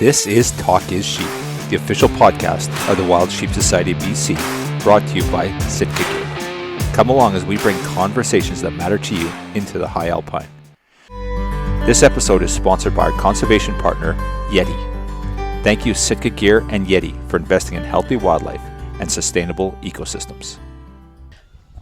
This is Talk is Sheep, the official podcast of the Wild Sheep Society of BC, brought to you by Sitka Gear. Come along as we bring conversations that matter to you into the high alpine. This episode is sponsored by our conservation partner, Yeti. Thank you Sitka Gear and Yeti for investing in healthy wildlife and sustainable ecosystems.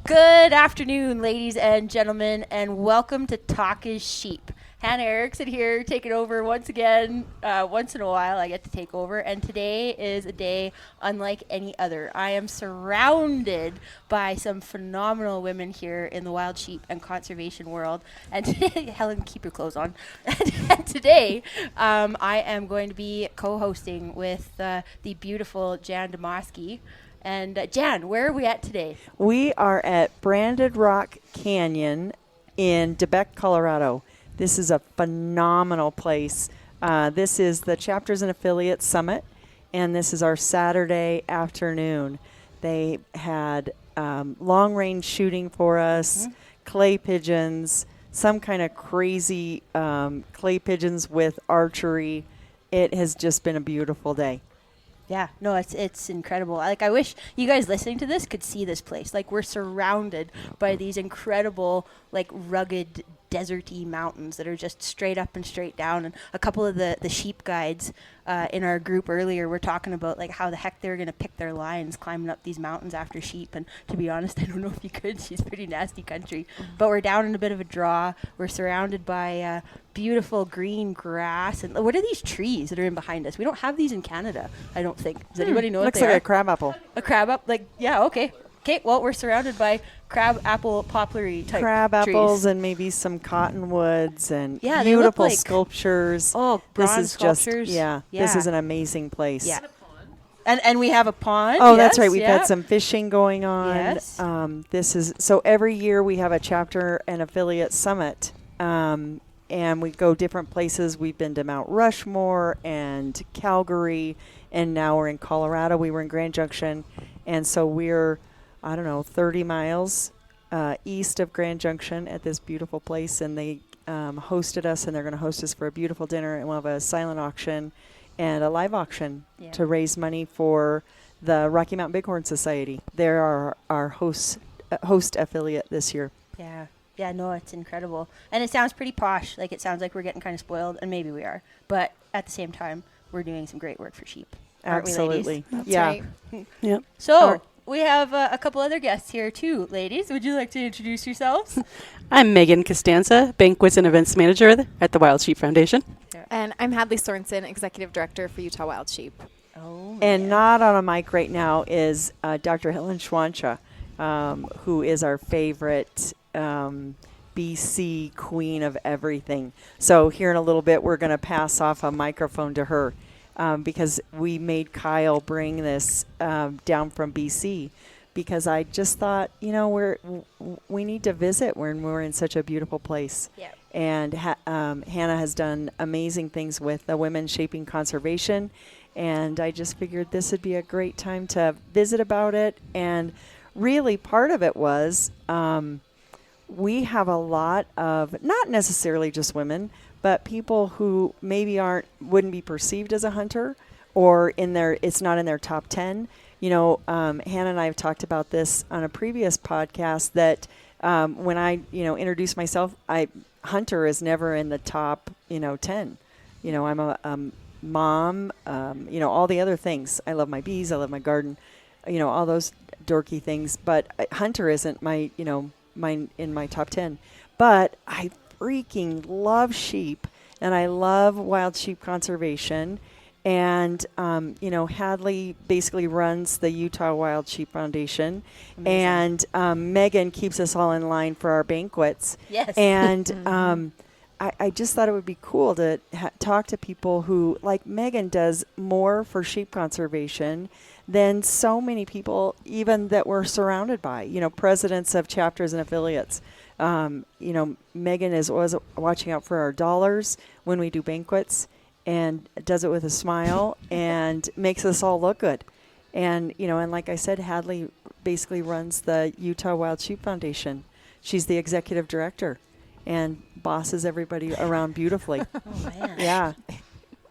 Good afternoon, ladies and gentlemen, and welcome to Talk is Sheep. Hannah Erickson here, taking over once again. Once in a while, I get to take over, and today is a day unlike any other. I am surrounded by some phenomenal women here in the wild sheep and conservation world. And today, Helen, keep your clothes on. And today, I am going to be co-hosting with the beautiful Jan Demoski. And Jan, where are we at today? We are at Branded Rock Canyon in DeBeque, Colorado. This is a phenomenal place. This is the Chapters and Affiliates Summit, and this is our Saturday afternoon. They had long-range shooting for us, clay pigeons, some kind of crazy clay pigeons with archery. It has just been a beautiful day. Yeah, no, it's incredible. Like, I wish you guys listening to this could see this place. Like, we're surrounded by these incredible, like, rugged, deserty mountains that are just straight up and straight down. And a couple of the sheep guides in our group earlier were talking about, like, how the heck they were going to pick their lines climbing up these mountains after sheep. And to be honest, I don't know if you could. She's pretty nasty country. But we're down in a bit of a draw. We're surrounded by beautiful green grass. And what are these trees that are in behind us? We don't have these in Canada, I don't think. Does anybody know what they are? Looks like a crabapple. A crabapple? Like, yeah, okay. Okay, well, we're surrounded by crab apple poplary type crab apples trees. and maybe some cottonwoods and Yeah, beautiful like sculptures. Oh, bronze this is sculptures. Just this is an amazing place. Yeah. And we have a pond. Oh, that's right. We've had some fishing going on. Yes. This is so every year we have a chapter and affiliate summit, and we go different places. We've been to Mount Rushmore and Calgary, and now we're in Colorado. We were in Grand Junction, and so we're 30 miles east of Grand Junction at this beautiful place, and they hosted us, and they're going to host us for a beautiful dinner, and we'll have a silent auction and a live auction to raise money for the Rocky Mountain Bighorn Society. They're our host affiliate this year. Yeah, no, it's incredible. And it sounds pretty posh. Like, it sounds like we're getting kind of spoiled, and maybe we are. But at the same time, we're doing some great work for sheep. Absolutely. Aren't we, ladies? That's right. Yep. So we have a couple other guests here, too. Ladies, would you like to introduce yourselves? I'm Megan Costanza, Banquets and Events Manager at the Wild Sheep Foundation. And I'm Hadley Sorensen, Executive Director for Utah Wild Sheep. Oh, and not on a mic right now is Dr. Helen Schwantje, who is our favorite BC queen of everything. So here in a little bit, we're going to pass off a microphone to her. Because we made Kyle bring this down from BC, because I just thought, we need to visit when we're in such a beautiful place. Yeah. And Hannah has done amazing things with the Women Shaping Conservation, and I just figured this would be a great time to visit about it. And really part of it was we have a lot of, not necessarily just women, but people who maybe wouldn't be perceived as a hunter, or it's not in their top 10. Hannah and I have talked about this on a previous podcast that when I, introduce myself, hunter is never in the top, 10. I'm a mom, all the other things. I love my bees. I love my garden, all those dorky things. But hunter isn't my, in my top 10. But I freaking love sheep, and I love wild sheep conservation. And, Hadley basically runs the Utah Wild Sheep Foundation. Amazing. And Megan keeps us all in line for our banquets. Yes. And I just thought it would be cool to talk to people who, like Megan, does more for sheep conservation than so many people, even that we're surrounded by, presidents of chapters and affiliates. Megan is always watching out for our dollars when we do banquets, and does it with a smile and makes us all look good. And, and like I said, Hadley basically runs the Utah Wild Sheep Foundation. She's the executive director and bosses everybody around beautifully. Oh, man. Yeah.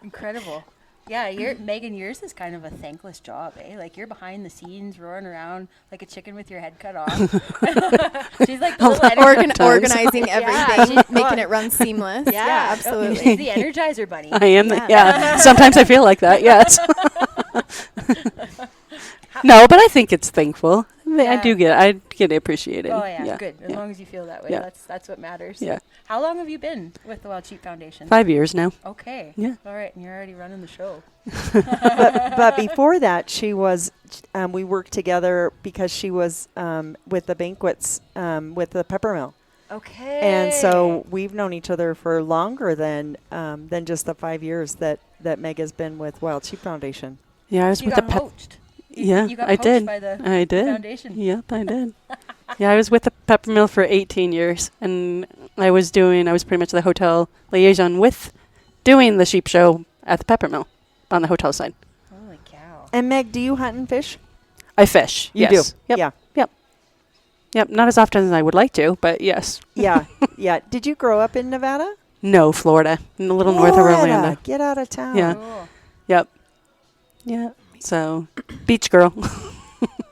Incredible. Megan, yours is kind of a thankless job, eh? Like you're behind the scenes, roaring around like a chicken with your head cut off. She's like the little organizing everything, making it run seamless. Yeah, absolutely. She's the Energizer Bunny. I am. Sometimes I feel like that. Yes. No, but I think it's thankful. I get appreciated. Oh yeah, good. As long as you feel that way, that's what matters. Yeah. How long have you been with the Wild Sheep Foundation? 5 years now. Okay. Yeah. All right, and you're already running the show. but before that, she was. We worked together because she was with the banquets with the Peppermill. Okay. And so we've known each other for longer than just the 5 years that Meg has been with Wild Sheep Foundation. Yeah, I was you with got the poached. You got I poached did. by the I did. foundation. Yep, I did. Yeah, I was with the Peppermill for 18 years, and I was pretty much the hotel liaison with doing the sheep show at the Peppermill on the hotel side. Holy cow. And Meg, do you hunt and fish? I fish. You yes. do? Yep. Yeah. Yep, not as often as I would like to, but yes. Yeah. Did you grow up in Nevada? No, Florida, a little north of Orlando. Get out of town. Yeah. Cool. Yep. Yeah. So, beach girl.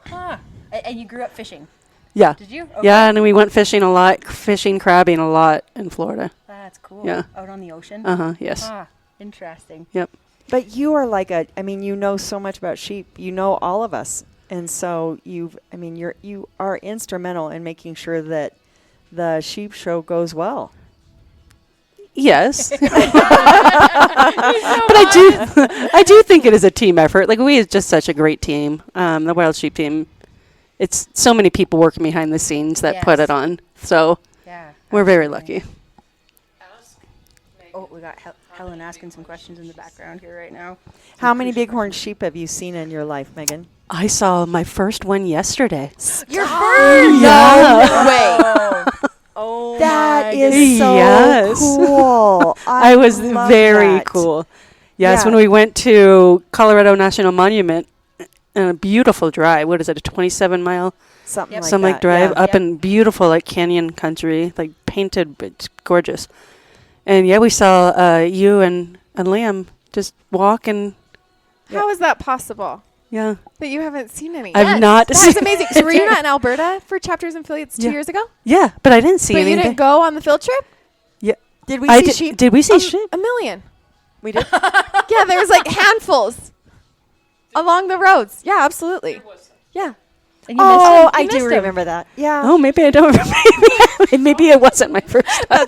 Huh. And you grew up fishing? Yeah. Did you? Okay. Yeah, and we went fishing a lot, crabbing a lot in Florida. That's cool. Yeah. Out on the ocean? Yes. Interesting. Yep. But you are you know so much about sheep. You know all of us. And so you are instrumental in making sure that the sheep show goes well. Yes. But I do think it is a team effort. Like, we is just such a great team. The Wild Sheep team, it's so many people working behind the scenes that put it on. So we're very lucky. Oh, we got Helen asking some questions in the background here right now. How many bighorn sheep have you seen in your life, Megan? I saw my first one yesterday. Your first? No way. Oh, that is so cool. I was very that. cool. Yes, Yeah. when we went to Colorado National Monument, and a beautiful drive. What is it, a 27-mile something like like that. drive Yeah. up in beautiful like canyon country, like painted, but it's gorgeous. And we saw you and Liam just walk and How is that possible? yeah. That you haven't seen any? I've not That's seen amazing. So were you not in Alberta for Chapters and Affiliates 2 years ago? Yeah, but I didn't see But anything. you didn't go on the field trip? Yeah. Did we see sheep? Did we see sheep? A million. We did. Yeah, there was like handfuls along the roads. Yeah, absolutely. Yeah. And you Oh, missed him. I You do missed him. remember that. Yeah. Oh, maybe I don't remember. Maybe it wasn't my first time.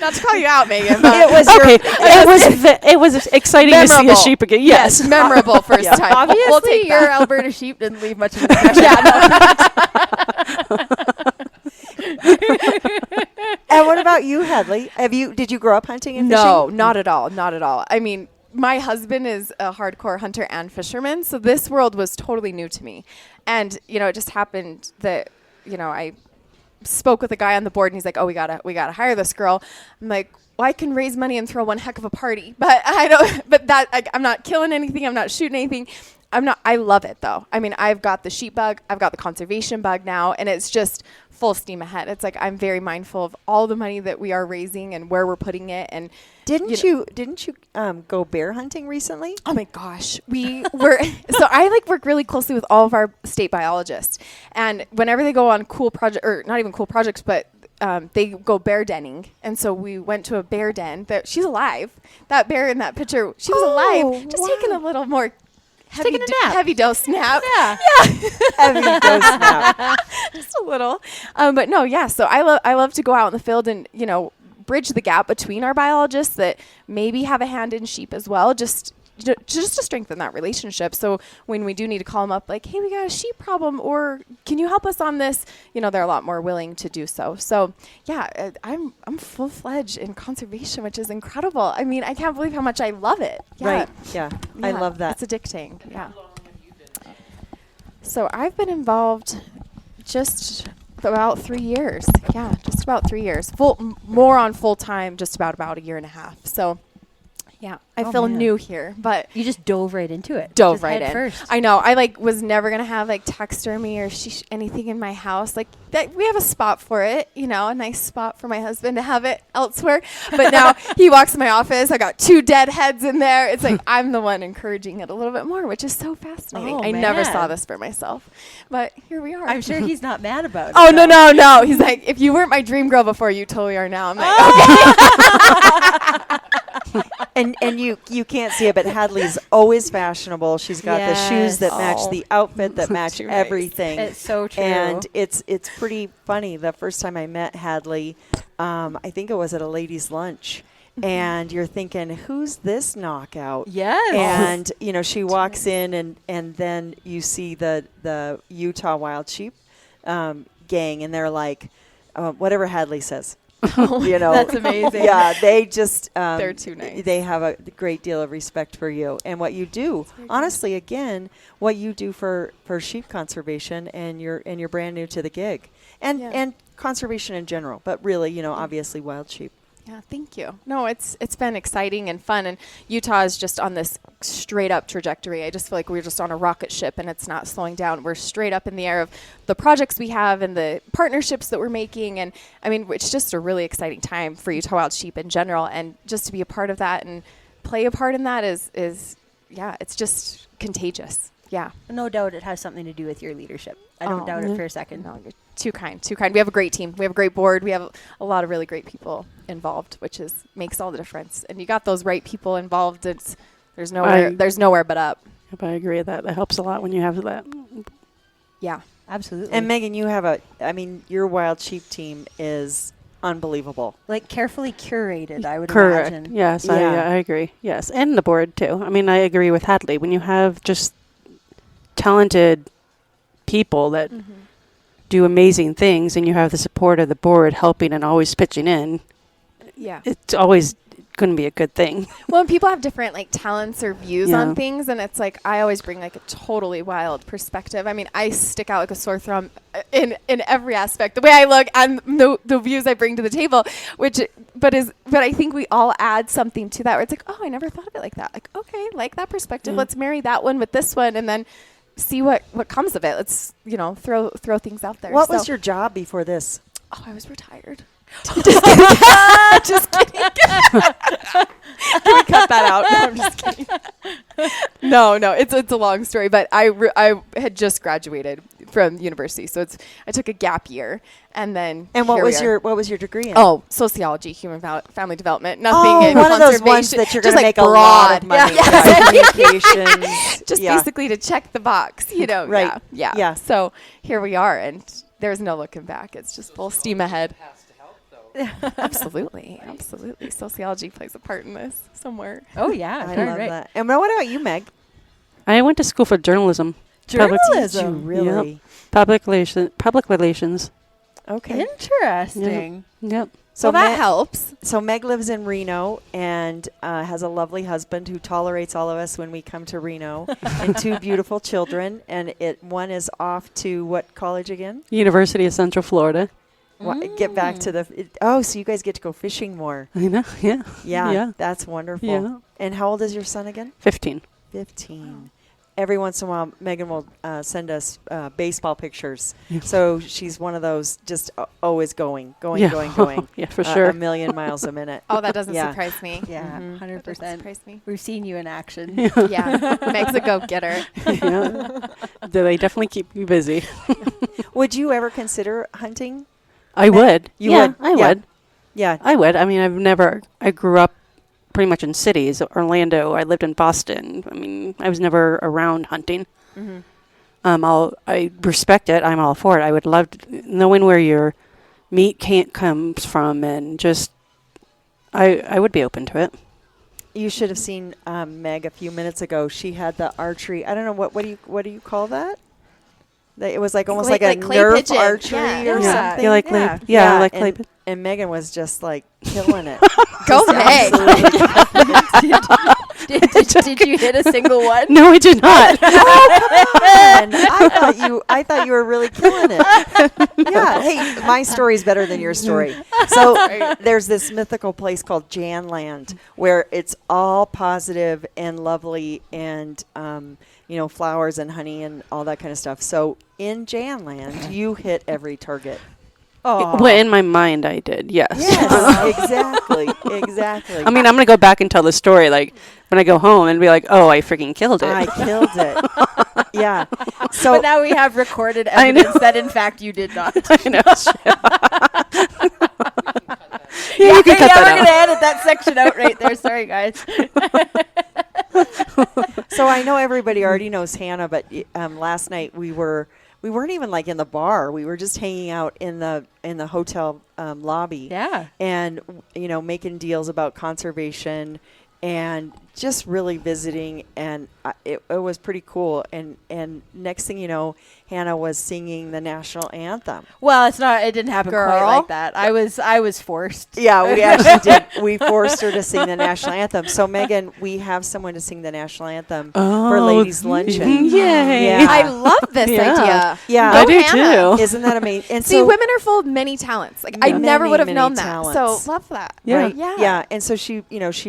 Not to call you out, Megan, but It was Okay, your, it was exciting to see a Memorable. sheep again. Yes. memorable first time. Obviously, We'll take your that. Alberta sheep didn't leave much of an impression. And what about you, Hadley? Did you grow up hunting and No, fishing? not at all. Not at all. I mean, my husband is a hardcore hunter and fisherman, so this world was totally new to me. And, it just happened that, I spoke with a guy on the board and he's like, "Oh, we gotta hire this girl." I'm like, "Well, I can raise money and throw one heck of a party, but I'm not killing anything. I'm not shooting anything. I love it though. I mean, I've got the sheep bug, I've got the conservation bug now, and it's just full steam ahead. It's like I'm very mindful of all the money that we are raising and where we're putting it. And Didn't you go bear hunting recently? oh my gosh, we were so I work really closely with all of our state biologists, and whenever they go on cool project or not even cool projects, but they go bear denning, and so we went to a bear den. She's alive. That bear in that picture, she was alive, just taking a little more. Taking a nap. Heavy dose nap. Yeah. Heavy dose nap. Just a little. But no, yeah. So I love to go out in the field and, bridge the gap between our biologists that maybe have a hand in sheep as well, just to strengthen that relationship. So when we do need to call them up, like, "Hey, we got a sheep problem," or "Can you help us on this?" They're a lot more willing to do so. So yeah, I'm full-fledged in conservation, which is incredible. I mean, I can't believe how much I love it. Yeah. Right. Yeah. I love that. It's addicting. Yeah. So I've been involved just about 3 years. Yeah, just about 3 years. More on full time, just about a year and a half. So, Yeah, I Oh, feel man. new here, but You just dove right into it. dove Just right head in. first. I know. I was never gonna have taxidermy or anything in my house. We have a spot for it, a nice spot for my husband to have it elsewhere. But now he walks in my office. I got 2 dead heads in there. It's like I'm the one encouraging it a little bit more, which is so fascinating. Oh, I never saw man. this for myself, but here we are. I'm sure he's not mad about it. Oh though. no! He's like, if you weren't my dream girl before, you totally are now. I'm like, And you can't see it, but Hadley's always fashionable. She's got the shoes that match Oh. the outfit that match Too nice. everything. It's so true. And it's pretty funny. The first time I met Hadley, I think it was at a ladies' lunch, and you're thinking, who's this knockout? yes. And she walks in, and then you see the Utah Wild Sheep gang, and they're like, whatever Hadley says. that's amazing. Yeah, they just They're too nice. They have a great deal of respect for you and what you do. Honestly, again, what you do for sheep conservation, and you're brand new to the gig, and conservation in general, but really, obviously wild sheep. Yeah, thank you. No, it's been exciting and fun, and Utah is just on this straight up trajectory. I just feel like we're just on a rocket ship, and it's not slowing down. We're straight up in the air of the projects we have and the partnerships that we're making, and I mean, it's just a really exciting time for Utah Wild Sheep in general, and just to be a part of that and play a part in that is it's just contagious. Yeah. No doubt it has something to do with your leadership. I don't doubt it for a second. No, you're too kind. We have a great team. We have a great board. We have a lot of really great people involved, which makes all the difference. And you got those right people involved. There's nowhere but up. Yep, I agree with that. That helps a lot when you have that. Yeah. Absolutely. And Megan, you have your wild sheep team is unbelievable. like carefully curated, I would Correct. imagine. Yes, Yeah. I agree. Yes, and the board too. I mean, I agree with Hadley. When you have just talented people that do amazing things, and you have the support of the board helping and always pitching in, Yeah. it's always going to be a good thing. Well, and people have different talents or views Yeah. on things, and it's I always bring a totally wild perspective. I mean, I stick out like a sore thumb in every aspect, the way I look and the views I bring to the table, but I think we all add something to that where it's oh, I never thought of it like that. Okay, like that perspective. Yeah. Let's marry that one with this one, and then see what comes of it. Let's throw things out there. What was your job before this? Oh, I was retired. Just kidding. Can we cut that out? No, I'm just kidding. No, it's a long story, but I had just graduated from university, so I took a gap year, and then And what was your degree in? Oh, sociology, human family development, nothing in one of those conservation. ones that you're going Just to make a lot of broad. money. Yeah. Communications. Just yeah. basically to check the box, Right. Yeah. So here we are, and there's no looking back. It's just full steam ahead. Absolutely. Sociology plays a part in this somewhere. Oh yeah, I darn love right. that. And what about you, Meg? I went to school for journalism. Did you really? Public relations. Okay. Interesting. Yep. So Well, that Meg- helps. So Meg lives in Reno and has a lovely husband who tolerates all of us when we come to Reno, and 2 beautiful children. And one is off to what college again? University of Central Florida. Get back to the. So you guys get to go fishing more. I know. Yeah. Yeah, that's wonderful. Yeah. And how old is your son again? 15. 15. Every once in a while, Megan will send us baseball pictures. Yeah. So she's one of those just always going. Yeah. Yeah, for sure. A million miles a minute. Oh, that doesn't Yeah. surprise me. Yeah, Mhm. 100%. That doesn't surprise me. We've seen you in action. Yeah, Meg's a go-getter. Yeah. They definitely keep you busy. Would you ever consider hunting? I would. You yeah, would? I Yeah. would. Yeah. I would. I mean, I grew up pretty much in cities. Orlando, I lived in Boston. I mean, I was never around hunting. I respect it. I'm all for it. I would love knowing where your meat comes from, and just, I would be open to it. You should have seen Meg a few minutes ago. She had the archery. I don't know what do you call that? It was almost like a clay Nerf pigeon. archery Yeah. or Yeah. something. You like clay? Yeah, I like clay. And Megan was just killing it. Go, Meg. Did Did you hit a single one? No, I did not. And I thought you were really killing it. Yeah. Hey, my story's better than your story. So there's this mythical place called Janland where it's all positive and lovely and flowers and honey and all that kind of stuff. So in Janland, you hit every target. Oh, Well, in my mind, I did. Yes. Yes, exactly. I mean, I'm gonna go back and tell the story, like when I go home, and be like, "Oh, I freaking killed it." I killed it. Yeah. So but now we have recorded evidence that in fact you did not. I know. Yeah, you can cut we're that gonna out. edit that section out right there. Sorry, guys. So I know everybody already knows Hannah, but last night we weren't even like in the bar. We were just hanging out in the hotel lobby. Yeah. And making deals about conservation and just really visiting, and it was pretty cool. And next thing you know, Hannah was singing the national anthem. Well, it didn't happen quite Girl. like that. I was forced. Yeah, we actually did. We forced her to sing the national anthem. So Megan, we have someone to sing the national anthem for ladies' luncheon. Yay! Yeah. I love this Yeah. idea. Yeah. Go I do Hannah. too. Isn't that amazing? And See, so women are full of many talents. Like I Yeah. never would have Many, known many that. talents. So love that. Yeah. Right? Yeah. Yeah. And so she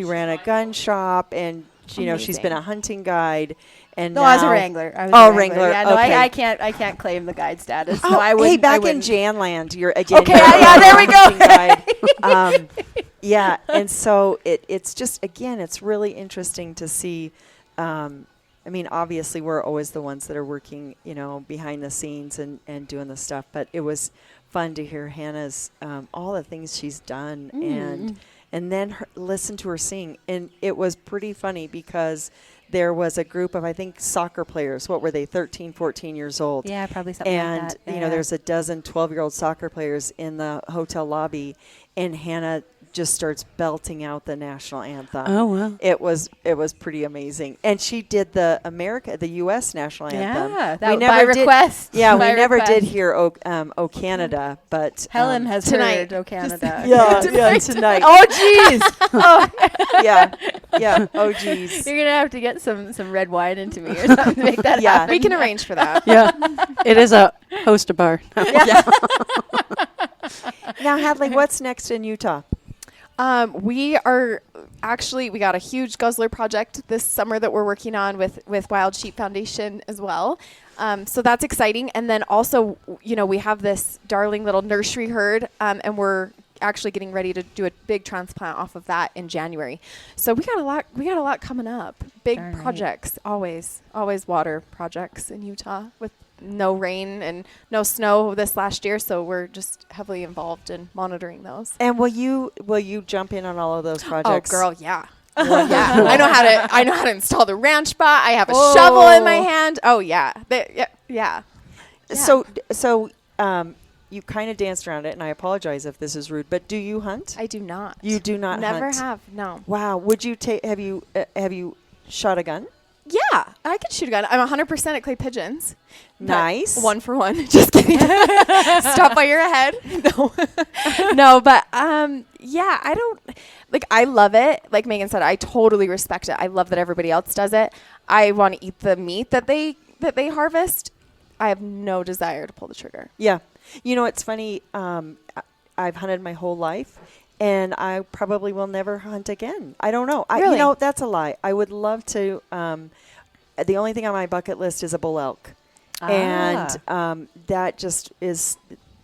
ran a gun shop, and she's been a hunting guide, and No, now, I was a wrangler. Wrangler. Yeah, no, Okay. I can't claim the guide status. Oh, no, I wouldn't. hey, back I in wouldn't. Janland, you're again. Okay, you're yeah, there we go. hunting guide. Yeah, and so it's just again, it's really interesting to see. I mean, obviously, we're always the ones that are working, behind the scenes and doing the stuff. But it was fun to hear Hannah's all the things she's done and then listen to her sing. And it was pretty funny because there was a group of, I think, soccer players. What were they, 13, 14 years old? Yeah, probably something And, like that. Yeah. there's a dozen 12-year-old soccer players in the hotel lobby, and Hannah just starts belting out the national anthem. Oh wow! It was pretty amazing. And she did the U.S. national anthem. Yeah, We that never by did- request. Yeah, by we never did request. hear "O Canada," but Helen has tonight. heard "O Canada." yeah, tonight. Oh, jeez. Oh, yeah. Oh, geez. you're gonna have to get some red wine into me or something to make that Yeah. happen. We can arrange for that. Yeah, it is a host a bar. Now, Hadley, what's next in Utah? We got a huge guzzler project this summer that we're working on with Wild Sheep Foundation as well. So that's exciting. And then also, we have this darling little nursery herd, and we're actually getting ready to do a big transplant off of that in January. So we got a lot coming up. Big Darn right. projects, always water projects in Utah with no rain and no snow this last year, so we're just heavily involved in monitoring those. And will you jump in on all of those projects? Oh, girl, yeah. Yeah. I know how to install the ranch bot. I have a shovel in my hand. Oh yeah. Yeah. So you kind of danced around it, and I apologize if this is rude, but do you hunt? I do not. You do not Never hunt. have. No. Wow. Would you have you shot a gun? Yeah, I could shoot a gun. I'm 100% at clay pigeons. Nice. One for one. Just kidding. Stop by your head. No. No, but yeah, I don't I love it. Like Megan said, I totally respect it. I love that everybody else does it. I want to eat the meat that they harvest. I have no desire to pull the trigger. Yeah. It's funny. I've hunted my whole life, and I probably will never hunt again. I don't know. Really? That's a lie. I would love to. The only thing on my bucket list is a bull elk. And that just is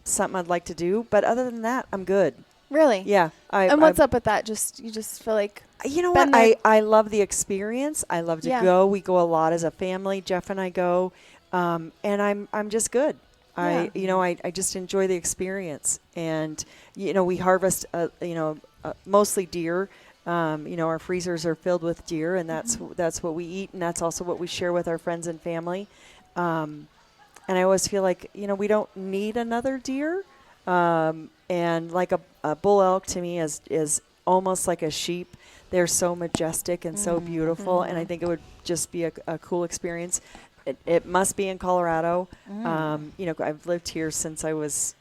something I'd like to do. But other than that, I'm good. Really? Yeah. And what's up with that? You just feel like You know been what? there? I love the experience. I love to Yeah. go. We go a lot as a family. Jeff and I go, and I'm just good. I just enjoy the experience. And we harvest mostly deer. Our freezers are filled with deer, and that's what we eat, and that's also what we share with our friends and family. And I always feel like we don't need another deer. And like a bull elk to me is almost like a sheep. They're so majestic and so beautiful, and I think it would just be a cool experience. It must be in Colorado. I've lived here since I was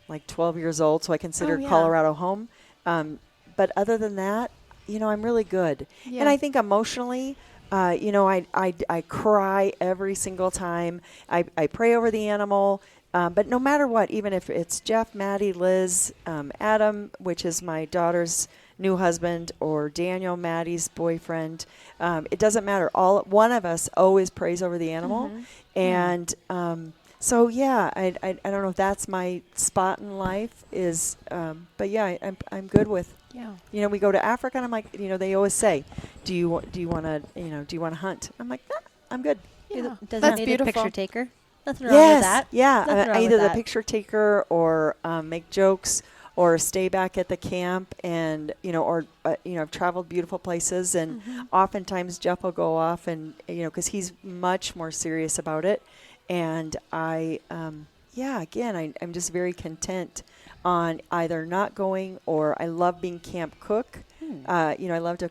like 12 years old, so I consider Colorado home. But other than that, I'm really good. Yeah. And I think emotionally, I cry every single time. I pray over the animal. But no matter what, even if it's Jeff, Maddie, Liz, Adam, which is my daughter's new husband, or Daniel, Maddie's boyfriend, it doesn't matter. One of us always prays over the animal. And so, I don't know if that's my spot in life is, but yeah, I'm good with. Yeah. We go to Africa, and I'm like, they always say, do you want to hunt? I'm like, I'm good. Yeah. Does That's it need beautiful. a picture taker? Nothing wrong with that. Yeah. Nothing wrong Either with the that. picture taker or make jokes or stay back at the camp and, I've traveled beautiful places and oftentimes Jeff will go off and, because he's much more serious about it. And I'm just very content on either not going or I love being camp cook. I love to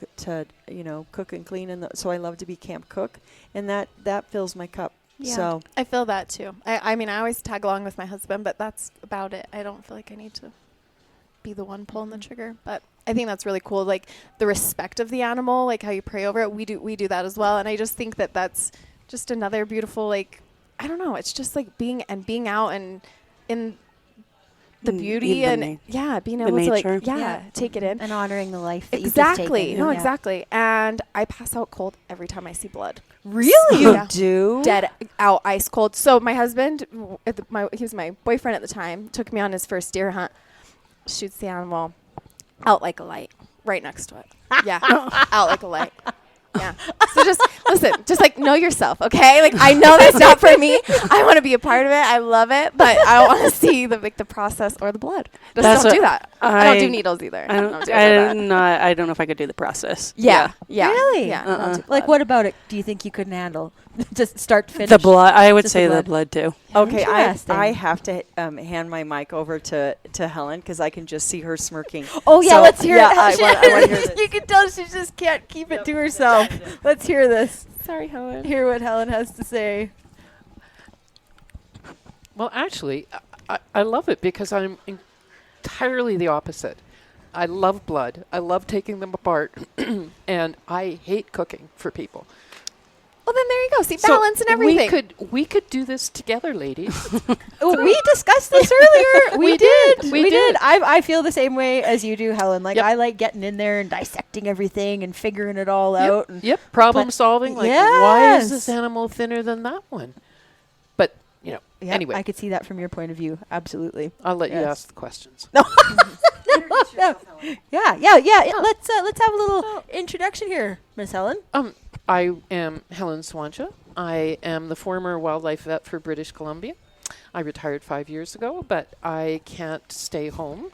cook and clean. And so I love to be camp cook and that fills my cup. Yeah, so I feel that too. I mean, I always tag along with my husband, but that's about it. I don't feel like I need to be the one pulling the trigger. But I think that's really cool. Like the respect of the animal, like how you pray over it. We do that as well. And I just think that that's just another beautiful, like, I don't know. It's just like being out and in the beauty and being able to like, take it in and honoring the life that you've just taken. Exactly. No, exactly. And I pass out cold every time I see blood. really Yeah. you do Dead out, ice cold. So my husband, he was my boyfriend at the time, took me on his first deer hunt, shoots the animal out like a light, right next to it. Yeah, out like a light. Yeah. So just listen, just like know yourself, okay? Like I know that's not for me. I want to be a part of it. I love it, but I don't want to see the process or the blood. Just don't do that. I don't do needles either. I don't know if I could do the process. Yeah. Really? Yeah. Uh-uh. Like, what about it? Do you think you couldn't handle? Just start to finish. The blood. I would Just say the the blood. blood too. Okay, Interesting. I have to hand my mic over to Helen because I can just see her smirking. Oh yeah, So, let's hear it. I want to hear this. You can tell she just can't keep it to herself. Let's hear this. Sorry, Helen. Hear what Helen has to say. Well, actually, I love it because I'm entirely the opposite. I love blood. I love taking them apart, and I hate cooking for people. Well, then there you go. See, So balance and everything. We could do this together, ladies. Oh, we discussed this earlier. We did. We did. I feel the same way as you do, Helen. Like Yep. I like getting in there and dissecting everything and figuring it all out. And Yep. Problem But- solving. Like, why is Yes. this animal thinner than that one? But yeah, anyway, I could see that from your point of view. Absolutely. I'll let you Yes. ask the questions. No. Yeah. Let's have a little introduction here, Miss Helen. I am Helen Schwantje. I am the former wildlife vet for British Columbia. I retired 5 years ago, but I can't stay home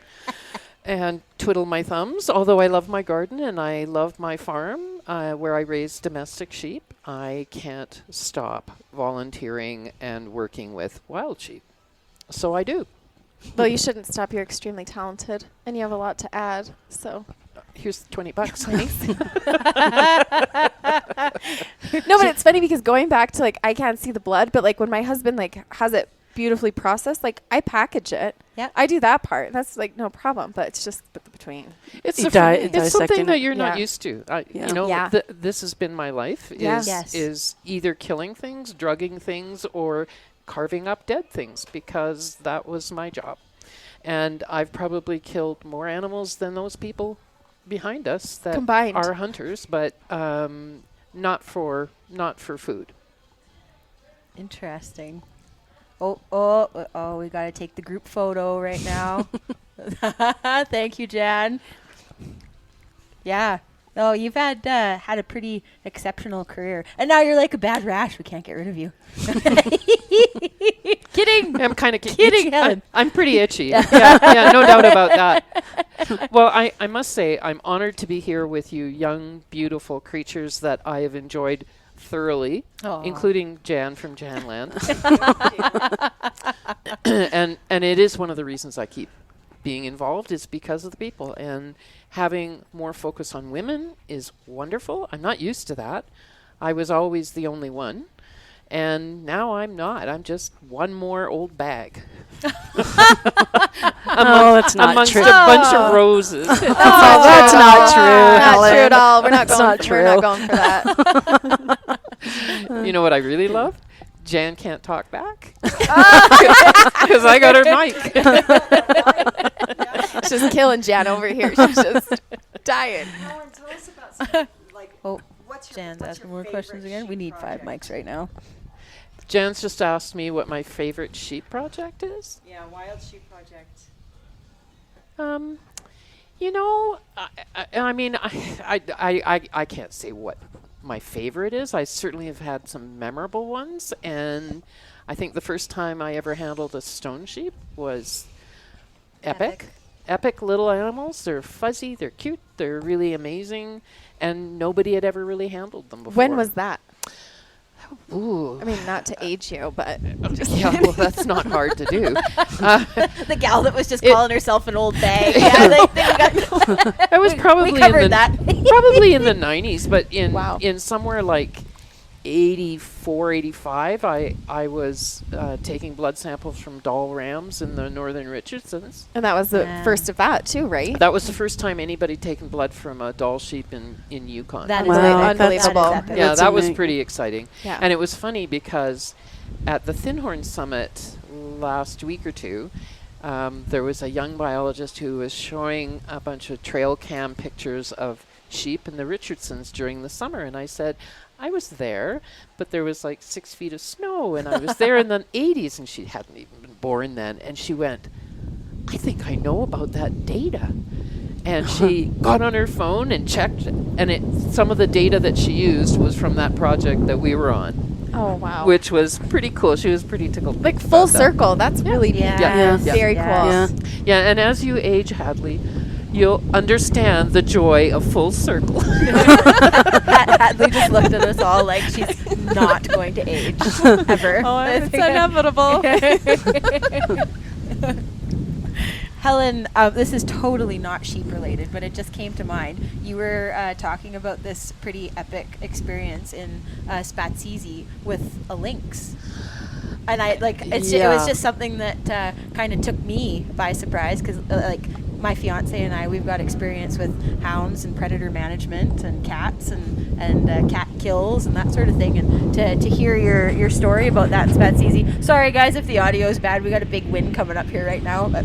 and twiddle my thumbs. Although I love my garden and I love my farm where I raise domestic sheep, I can't stop volunteering and working with wild sheep. So I do. Well, you shouldn't stop. You're extremely talented, and you have a lot to add. So, Here's $20. no, but it's funny because going back to like I can't see the blood, but like when my husband like has it beautifully processed, like I package it. Yeah. I do that part. That's like no problem. But it's just between. It's You a di- it's dissecting something that it. you're not Yeah. used to. Yeah. You know, Yeah. this has been my life. Yeah. Yes. Is either killing things, drugging things, or carving up dead things because that was my job. And I've probably killed more animals than those people behind us that Combined. are hunters, but not for food. Interesting. Oh, we got to take the group photo right now. Thank you, Jan. Yeah. Oh, you've had a pretty exceptional career. And now you're like a bad rash. We can't get rid of you. Kidding. I'm kind of Kidding, Helen. I'm pretty itchy. yeah, no doubt about that. Well, I must say I'm honored to be here with you young, beautiful creatures that I have enjoyed thoroughly, Aw. including Jan from Janland. and it is one of the reasons I keep being involved is because of the people. And having more focus on women is wonderful. I'm not used to that. I was always the only one. And now I'm not. I'm just one more old bag. That's not amongst true. a bunch of roses. That's not true. Not true at all. We're not That's going. not We're not true. going for that. You know what I really love? Jan can't talk back because I got her mic. It's just killing Jan over here. She's just dying. Helen, tell us about something, like, Oh, what's your, Jan's what's asking your more questions favorite again. We sheep need 5 project? mics right now. Jan's just asked me what my favorite sheep project is. Yeah, Wild Sheep Project. You know, I mean, I can't say what my favorite is. I certainly have had some memorable ones, and I think the first time I ever handled a stone sheep was epic. Epic little animals. They're fuzzy, they're cute, they're really amazing, and nobody had ever really handled them before. When was that? Ooh. I mean, not to age you, but Yeah, well, that's not hard to do. The gal that was just It- calling herself an old bag. Yeah, they got It was probably we covered in the that. probably in the 90s, but in Wow. in somewhere like 84, 85, I was taking blood samples from doll rams in the northern Richardsons. and that was the Yeah. first of that too, right? That was the first time anybody taken blood from a doll sheep in Yukon. That is Wow, epic. unbelievable. That is epic. Yeah, That's that was amazing. pretty exciting. Yeah. And it was funny because at the Thinhorn Summit last week or two, there was a young biologist who was showing a bunch of trail cam pictures of sheep in the Richardsons during the summer. And I said, I was there, but there was like 6 feet of snow, and I was there in the 80s, and she hadn't even been born then. And she went, I think I know about that data. And she got on her phone and checked, and some of the data that she used was from that project that we were on, Oh wow. which was pretty cool. She was pretty tickled. like about full that. circle. That's really neat. Yeah. Yeah. Yeah. Very Yeah. cool. Yeah, and as you age, Hadley, you'll understand the joy of full circle. Hadley just looked at us all like she's not going to age ever. It's inevitable. Helen, this is totally not sheep related, but it just came to mind. You were talking about this pretty epic experience in Spatsizi with a lynx. And it was Yeah. just something that kind of took me by surprise because like my fiance and I, we've got experience with hounds and predator management and cats and cat kills and that sort of thing. And to hear your story about that in Spatsizi. Sorry guys if the audio is bad. We got a big wind coming up here right now. But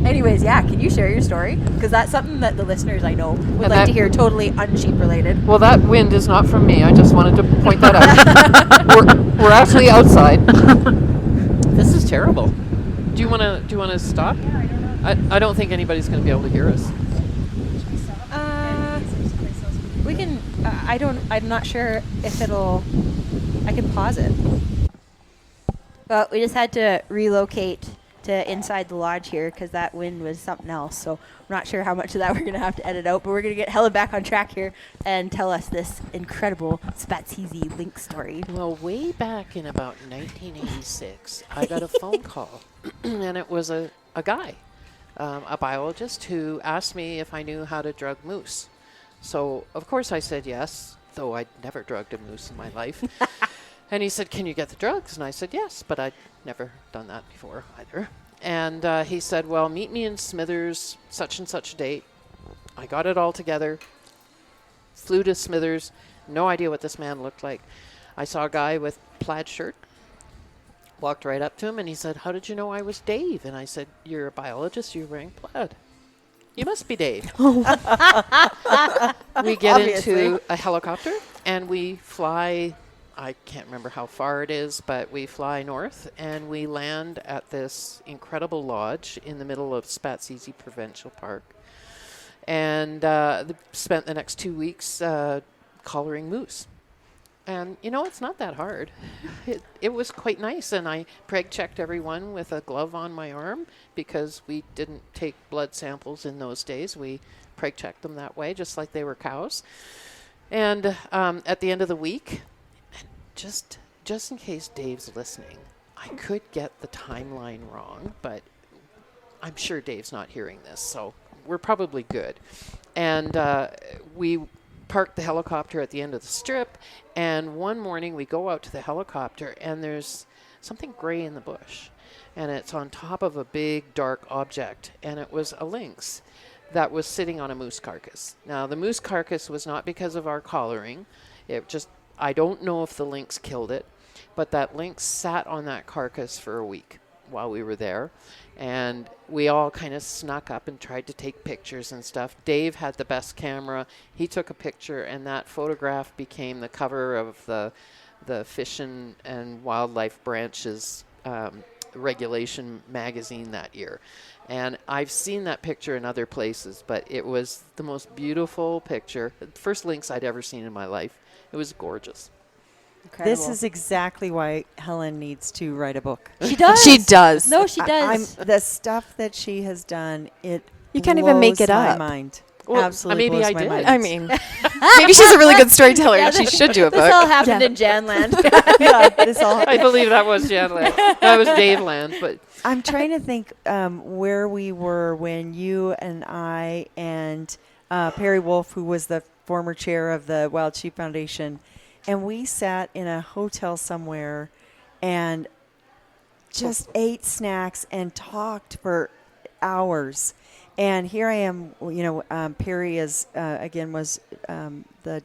anyways, yeah, can you share your story? Because that's something that the listeners I know would And like that- to hear, totally unsheep related. Well, that wind is not from me. I just wanted to point that out. we're actually outside. This is terrible. Do you want to stop? Yeah, I don't know. I don't think anybody's going to be able to hear us. We can. I'm not sure if it'll. I can pause it. Well, we just had to relocate to inside the lodge here because that wind was something else. So I'm not sure how much of that we're gonna have to edit out. But we're gonna get Helen back on track here and tell us this incredible Spatsizi lynx story. Well, way back in about 1986, I got a phone call, and it was a guy, a biologist, who asked me if I knew how to drug moose. So, of course, I said yes, though I'd never drugged a moose in my life. And he said, can you get the drugs? And I said, yes, but I'd never done that before either. And he said, well, meet me in Smithers, such and such date. I got it all together, flew to Smithers, no idea what this man looked like. I saw a guy with plaid shirt, walked right up to him, and he said, how did you know I was Dave? And I said, you're a biologist, you're wearing plaid. You must be Dave. We get Obviously. into a helicopter, and we fly, I can't remember how far it is, but we fly north, and we land at this incredible lodge in the middle of Spatsizi Provincial Park. And spent the next 2 weeks collaring moose. And, you know, it's not that hard. It was quite nice. And I preg checked everyone with a glove on my arm because we didn't take blood samples in those days. We preg checked them that way, just like they were cows. And at the end of the week, just in case Dave's listening, I could get the timeline wrong, but I'm sure Dave's not hearing this, so we're probably good. And we parked the helicopter at the end of the strip, and one morning we go out to the helicopter, and there's something gray in the bush, and it's on top of a big dark object, and it was a lynx that was sitting on a moose carcass. Now, the moose carcass was not because of our collaring. It just, I don't know if the lynx killed it, but that lynx sat on that carcass for a week while we were there. And we all kind of snuck up and tried to take pictures and stuff. Dave had the best camera. He took a picture, and that photograph became the cover of the Fish and Wildlife Branch's regulation magazine that year. And I've seen that picture in other places, but it was the most beautiful picture. The first lynx I'd ever seen in my life. It was gorgeous. Incredible. This is exactly why Helen needs to write a book. She does. She does. No, she does. The stuff that she has done, it You can't even make blows it my up. mind. Well, Absolutely maybe blows I my did. mind. I mean, maybe she's a really good storyteller and she should do a This book. all happened in Janland. yeah, this all I believe that was Jan Land. That was Dave Land, but I'm trying to think where we were when you and I and Perry Wolf, who was the former chair of the Wild Sheep Foundation, and we sat in a hotel somewhere and just ate snacks and talked for hours. And here I am, Perry is, again, was the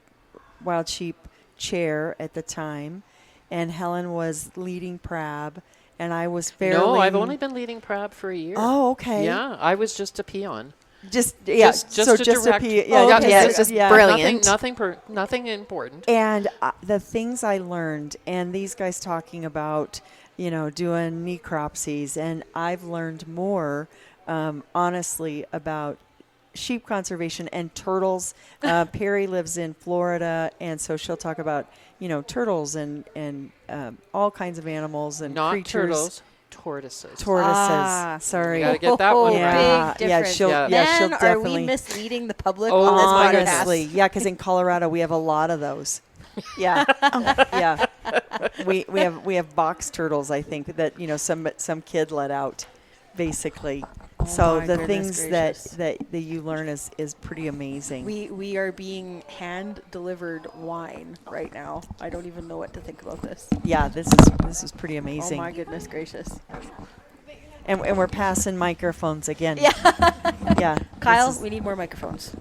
Wild Sheep chair at the time, and Helen was leading Prab. And I was fairly... no, I've only been leading Prab for a year. Oh, okay. Yeah, I was just a peon. Just Just a direct- just brilliant. Nothing important. And the things I learned, and these guys talking about, doing necropsies, and I've learned more, honestly, about sheep conservation and turtles. Perry lives in Florida, and so she'll talk about, turtles and all kinds of animals and Not creatures. turtles, tortoises. Tortoises. Sorry. You gotta get that one Yeah, right. Big yeah, difference. she'll Yeah. Man, she'll are definitely. we misleading the public Oh, on this my podcast? Honestly, yeah, because in Colorado we have a lot of those. Yeah, yeah. We have box turtles. I think that some kid let out, basically. So my the goodness things gracious. that you learn is pretty amazing. We are being hand delivered wine right now. I don't even know what to think about this. Yeah, this is pretty amazing. Oh my goodness gracious. And we're passing microphones again. Yeah. Yeah. Kyle, this is- we need more microphones.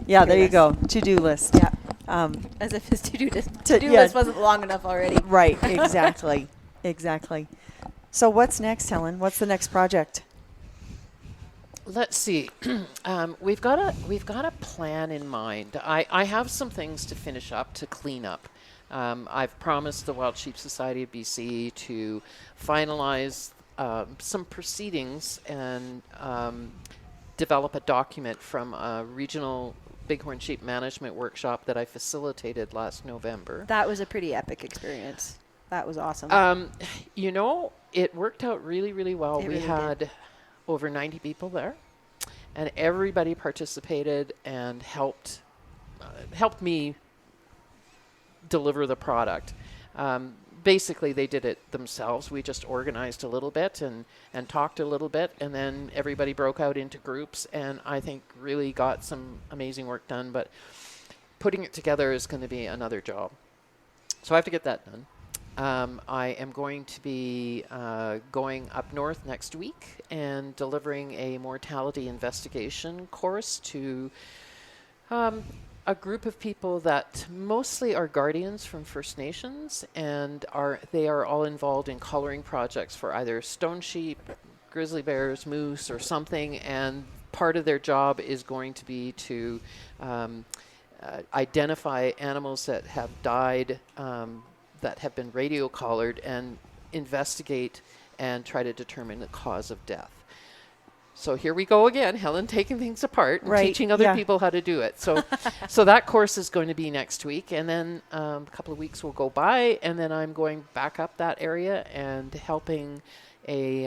yeah, there you to-do go. To-do list. Yeah. Um, As if his to-do list, yeah. list wasn't long enough already. right. Exactly. Exactly. So what's next, Helen? What's the next project? Let's see. We've got a plan in mind. I have some things to finish up, to clean up. I've promised the Wild Sheep Society of BC to finalize some proceedings and develop a document from a regional bighorn sheep management workshop that I facilitated last November. That was a pretty epic experience. That was awesome. It worked out really, really well. It We really had did. over 90 people there, and everybody participated and helped me deliver the product. Basically, they did it themselves. We just organized a little bit and talked a little bit, and then everybody broke out into groups, and I think really got some amazing work done. But putting it together is going to be another job. So I have to get that done. I am going to be going up north next week and delivering a mortality investigation course to a group of people that mostly are guardians from First Nations, and they are all involved in collaring projects for either stone sheep, grizzly bears, moose, or something, and part of their job is going to be to identify animals that have died, that have been radio collared, and investigate and try to determine the cause of death. So here we go again, Helen taking things apart and Right, teaching other yeah. people how to do it. So so that course is going to be next week, and then a couple of weeks will go by, and then I'm going back up that area and helping a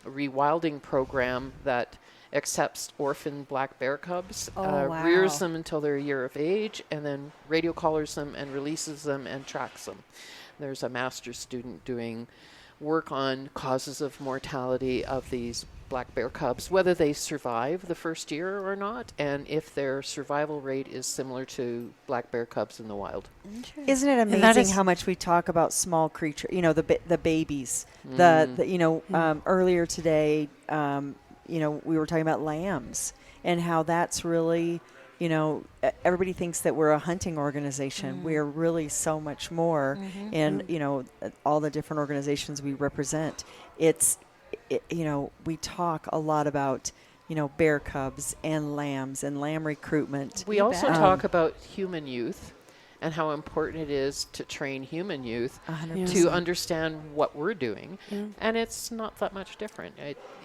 rewilding program that accepts orphan black bear cubs, wow. rears them until they're a year of age, and then radio collars them and releases them and tracks them. There's a master's student doing work on causes of mortality of these black bear cubs, whether they survive the first year or not, and if their survival rate is similar to black bear cubs in the wild. Isn't it that amazing is- how much we talk about small creature? You know, the babies. The earlier today, we were talking about lambs and how that's really, everybody thinks that we're a hunting organization. We're really so much more, and all the different organizations we represent. We talk a lot about, bear cubs and lambs and lamb recruitment. We also talk about human youth and how important it is to train human youth 100%. to understand what we're doing. And it's not that much different.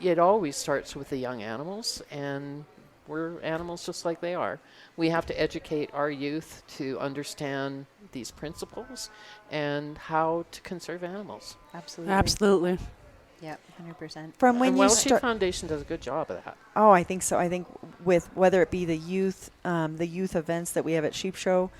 It always starts with the young animals, and we're animals just like they are. We have to educate our youth to understand these principles and how to conserve animals. Absolutely. Absolutely. Yep, 100%. From when and you Wild Sheep start. Foundation does a good job of that. Oh, I think so. I think with whether it be the youth events that we have at Sheep Show,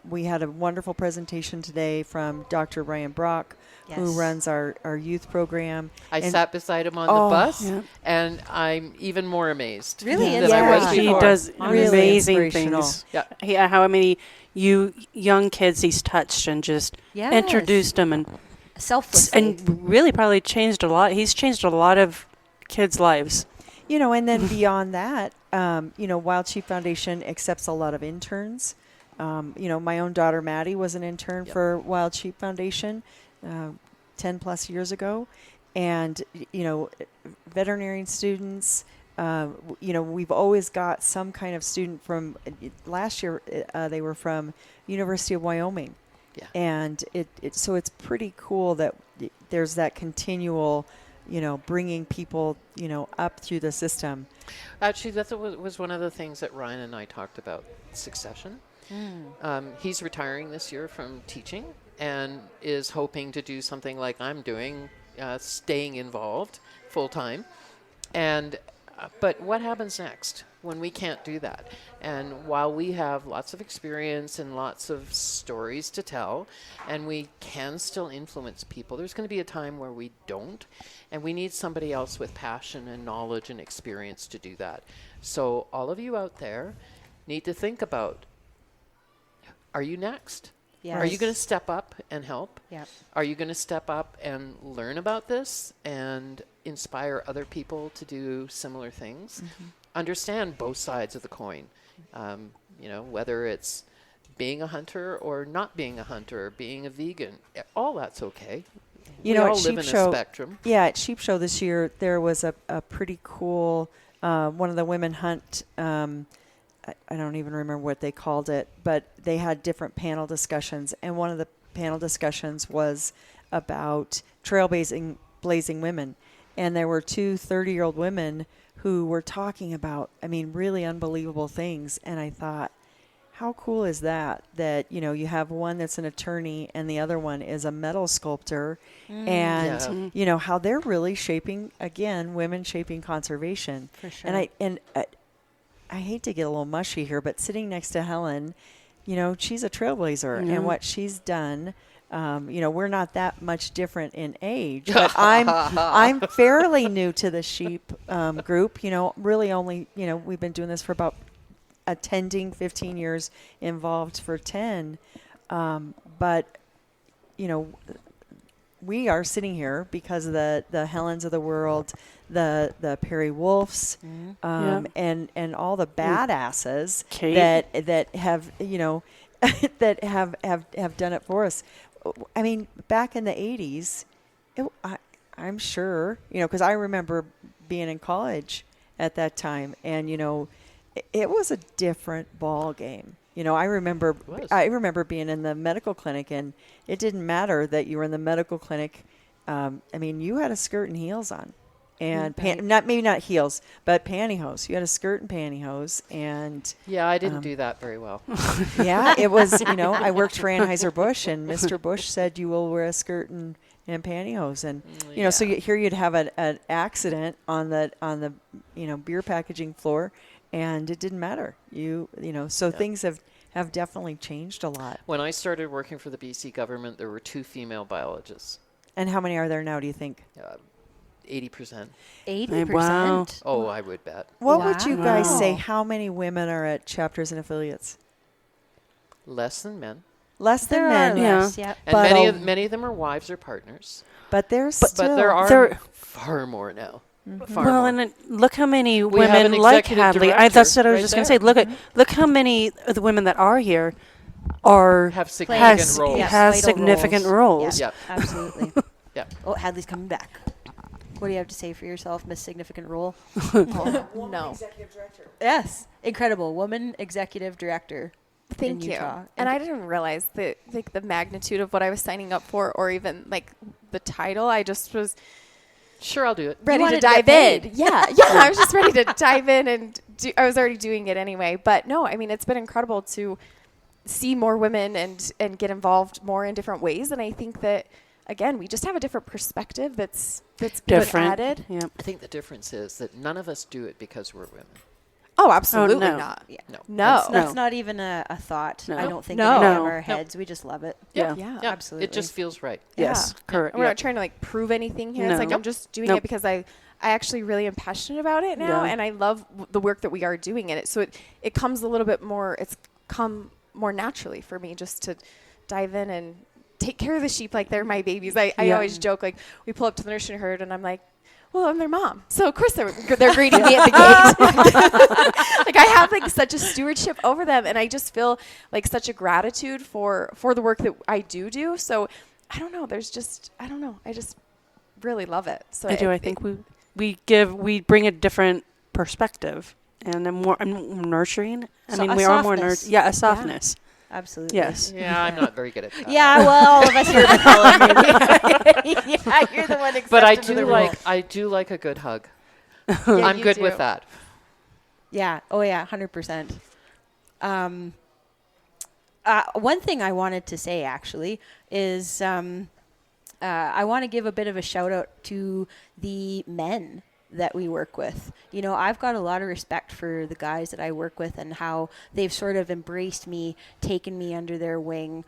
we had a wonderful presentation today from Dr. Ryan Brock, who runs our youth program. I And- sat beside him on the bus, Yeah. and I'm even more amazed Really than I was inspiring. He before. does Really amazing inspirational. things. Yeah. How many young kids he's touched and just Yes. introduced them and Selflessly. really probably changed a lot. He's changed a lot of kids' lives. And then beyond that, Wild Sheep Foundation accepts a lot of interns. My own daughter Maddie was an intern for Wild Sheep Foundation 10 plus years ago. And, veterinarian students, we've always got some kind of student from, last year they were from University of Wyoming. Yeah. And so it's pretty cool that there's that continual, bringing people, up through the system. Actually, that was one of the things that Ryan and I talked about, succession. He's retiring this year from teaching and is hoping to do something like I'm doing, staying involved full time. But what happens next when we can't do that? And while we have lots of experience and lots of stories to tell, and we can still influence people, there's going to be a time where we don't, and we need somebody else with passion and knowledge and experience to do that. So all of you out there need to think about, are you next? Yes. Are you going to step up and help? Yep. Are you going to step up and learn about this and inspire other people to do similar things? Understand both sides of the coin. Whether it's being a hunter or not being a hunter, being a vegan, all that's okay. We all live in a spectrum. Yeah, at Sheep Show this year, there was a pretty cool, one of the women hunt, I don't even remember what they called it, but they had different panel discussions. And one of the panel discussions was about trailblazing women. And there were two 30-year-old women who were talking about, really unbelievable things. And I thought, how cool is that you have one that's an attorney and the other one is a metal sculptor, and how they're really shaping, again, women shaping conservation. For sure. And I hate to get a little mushy here, but sitting next to Helen, she's a trailblazer, and what she's done. We're not that much different in age, but I'm fairly new to the sheep group. Really only we've been doing this for about attending 15 years, involved for 10, but we are sitting here because of the Helens of the world, the Perry Wolfs, and all the badasses that have that have done it for us. Back in the 80s, I'm sure because I remember being in college at that time, and it was a different ball game. I remember being in the medical clinic, and it didn't matter that you were in the medical clinic. You had a skirt and heels on, and maybe not heels, but pantyhose. You had a skirt and pantyhose, and I didn't do that very well. yeah, it was. I worked for Anheuser-Busch, and Mr. Busch said you will wear a skirt and pantyhose, and so here you'd have an accident on the beer packaging floor. And it didn't matter. Things have definitely changed a lot. When I started working for the BC government, there were 2 female biologists. And how many are there now, do you think? 80%. 80%. Wow. Oh, I would bet. What would you guys Wow. say? How many women are at chapters and affiliates? Less than men. Less than There men. are Yeah. less, yep. And But many of them are wives or partners. But there's still. But there are There- far more now. Mm-hmm. Far Well, more. and look how many We have women an like executive Hadley. director That's what I was right just going to there. say. Look how many of the women that are here are have significant has roles. Yeah, has vital significant roles. Yep. Absolutely. Yep. Oh, Hadley's coming back. What do you have to say for yourself, Miss Significant Role? No. Yes. Incredible. Woman executive director. Thank in you. Utah. And I didn't realize the magnitude of what I was signing up for, or even like the title. I just was Sure, I'll do it. ready to wanted to get dive in. paid. Yeah, I was just ready to dive in, and I was already doing it anyway. But no, I mean, it's been incredible to see more women and get involved more in different ways. And I think that, again, we just have a different perspective that's been Different. added. Yeah. I think the difference is that none of us do it because we're women. Oh, absolutely no. not. Yeah. No. No. That's not even a thought. No. I don't think No. in any of No. our heads. We just love it. Yeah. Yeah. Yeah, Absolutely. It just feels right. Yes. Yeah. Correct. And we're Yeah. not trying to like prove anything here. It's like No. I'm just doing Nope. it because I actually really am passionate about it now, Yeah. and I love the work that we are doing in it. So it comes a little bit more. It's come more naturally for me just to dive in and take care of the sheep like they're my babies. I Yeah. always joke, like, we pull up to the nursery herd and I'm like, well, I'm their mom. So of course they're greeting me at the gate. Like I have like such a stewardship over them, and I just feel like such a gratitude for the work that I do. So I don't know. I just really love it. So I do. I think we bring a different perspective and a more nurturing. I So mean, a we are more softness. a softness. Absolutely. Yes. Yeah, I'm not very good at that. Yeah, well, all of us here in Cullen. Yeah, you're the one But I accepted to the do role. like a good hug. Yeah, I'm you good do. with that. Yeah. Oh, yeah. 100%. One thing I wanted to say actually is I want to give a bit of a shout out to the men that we work with. You know, I've got a lot of respect for the guys that I work with and how they've sort of embraced me, taken me under their wing,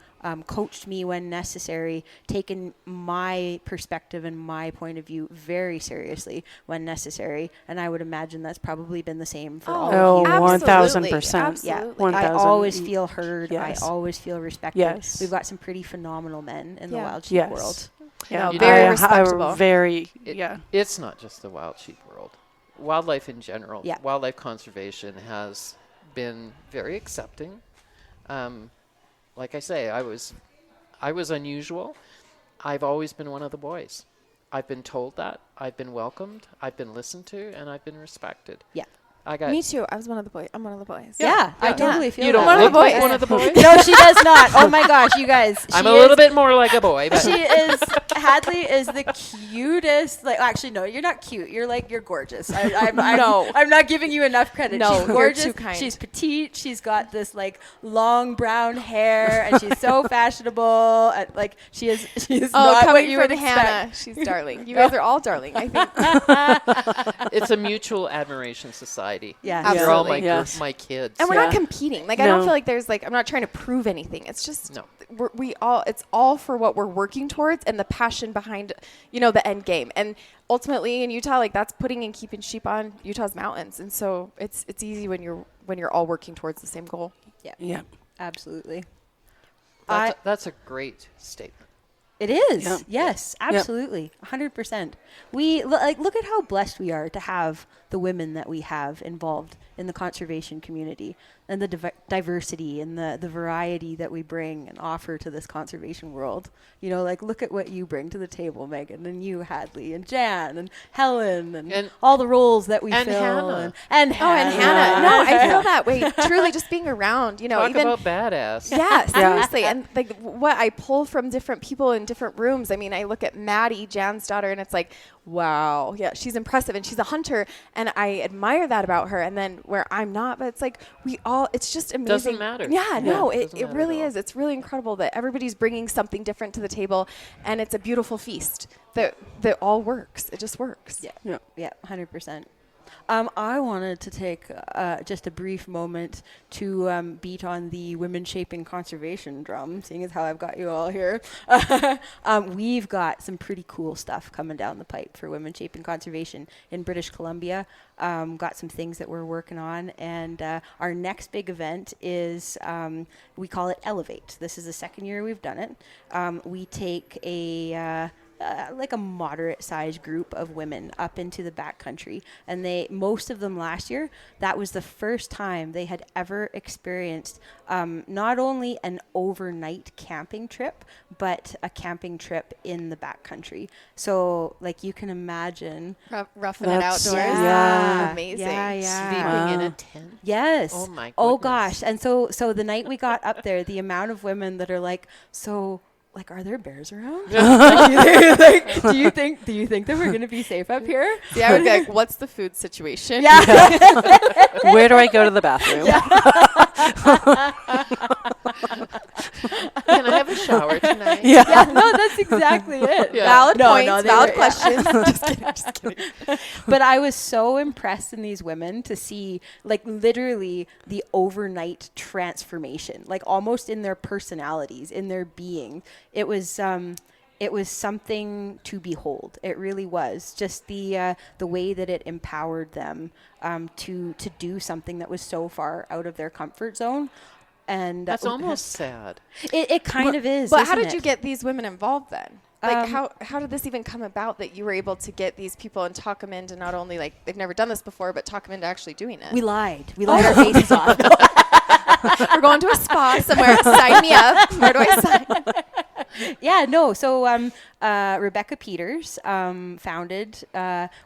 coached me when necessary, taken my perspective and my point of view very seriously when necessary. And I would imagine that's probably been the same for all Oh, of you. 1000%. Yeah, Absolutely. like I 1000. always feel heard. Yes. I always feel respected. Yes. We've got some pretty phenomenal men in the Yeah. wild sheep Yes. world. Yeah. No, very I respectable. very. It- Yeah. It's not just the wild sheep world. Wildlife in general, Yeah. wildlife conservation has been very accepting. Like I say, I was unusual. I've always been one of the boys. I've been told that. I've been welcomed. I've been listened to, and I've been respected. Yeah. I got Me too. I was one of the boys. I'm one of the boys. Yeah, I Yeah. totally feel You that. don't One of look the like boys. one of the boys. No, she does not. Oh my gosh, you guys. I'm she a little is- bit more like a boy, but She is. Hadley is the cutest. Like, actually, no, you're not cute. You're gorgeous. No. I'm not giving you enough credit. No, she's you're gorgeous. too kind. She's petite. She's got this like long brown hair, and she's so fashionable. And, like she is Oh, not what coming you from would Hannah, expect. she's darling. You guys are all darling. I think. it's a mutual admiration society. Yeah, You're all my Absolutely. Yes. my kids. And we're Yeah. not competing. Like I don't No. feel like there's like I'm not trying to prove anything. It's just No. it's all for what we're working towards and the passion behind, the end game. And ultimately in Utah, like that's putting and keeping sheep on Utah's mountains. And so it's easy when you're all working towards the same goal. Yeah. Absolutely. That's a great statement. It is. Yeah. Yes, absolutely. 100%. We look at how blessed we are to have the women that we have involved in the conservation community and the diversity and the variety that we bring and offer to this conservation world. You know, like look at what you bring to the table, Megan, and you, Hadley, and Jan, and Helen, and all the roles that we and fill. Hannah. And Oh, Hannah. and Hannah. No, I feel that way. Truly just being around, Talk even about badass. yeah, seriously. And like what I pull from different people in different rooms. I mean, I look at Maddie, Jan's daughter, and it's like, wow, yeah, she's impressive and she's a hunter. And I admire that about her. And then where I'm not, but it's like it's just amazing. Doesn't matter. Yeah, no, Doesn't it matter really at all. is. It's really incredible that everybody's bringing something different to the table. And it's a beautiful feast that all works. It just works. Yeah, 100%. I wanted to take just a brief moment to beat on the women shaping conservation drum, seeing as how I've got you all here. We've got some pretty cool stuff coming down the pipe for women shaping conservation in British Columbia. Got some things that we're working on, and our next big event is, we call it Elevate. This is the second year we've done it. We take like a moderate sized group of women up into the backcountry, and most of them last year, that was the first time they had ever experienced not only an overnight camping trip, but a camping trip in the backcountry. So like you can imagine Roughing it outdoors. Yeah. Amazing. Sleeping in a tent. Yes. Oh my goodness. Oh gosh. And so the night we got up there, the amount of women that are like, are there bears around? Do you think that we're gonna be safe up here? Yeah, I would be like, what's the food situation? Yeah. Where do I go to the bathroom? Can I have a shower tonight? Yeah, no, that's exactly it. Yeah. Valid points, they valid were- questions. Just kidding. But I was so impressed in these women to see, like, literally the overnight transformation, like almost in their personalities, in their being. It was something to behold. It really was. Just the way that it empowered them to do something that was so far out of their comfort zone. And That's almost sad. It kind of is. But how isn't did you it? get these women involved then? Like how did this even come about that you were able to get these people and talk them into not only like they've never done this before, but talk them into actually doing it? We lied. We lied our faces off. We're going to a spa somewhere. Sign me up. Where do I sign? Yeah, no. So Rebecca Peters founded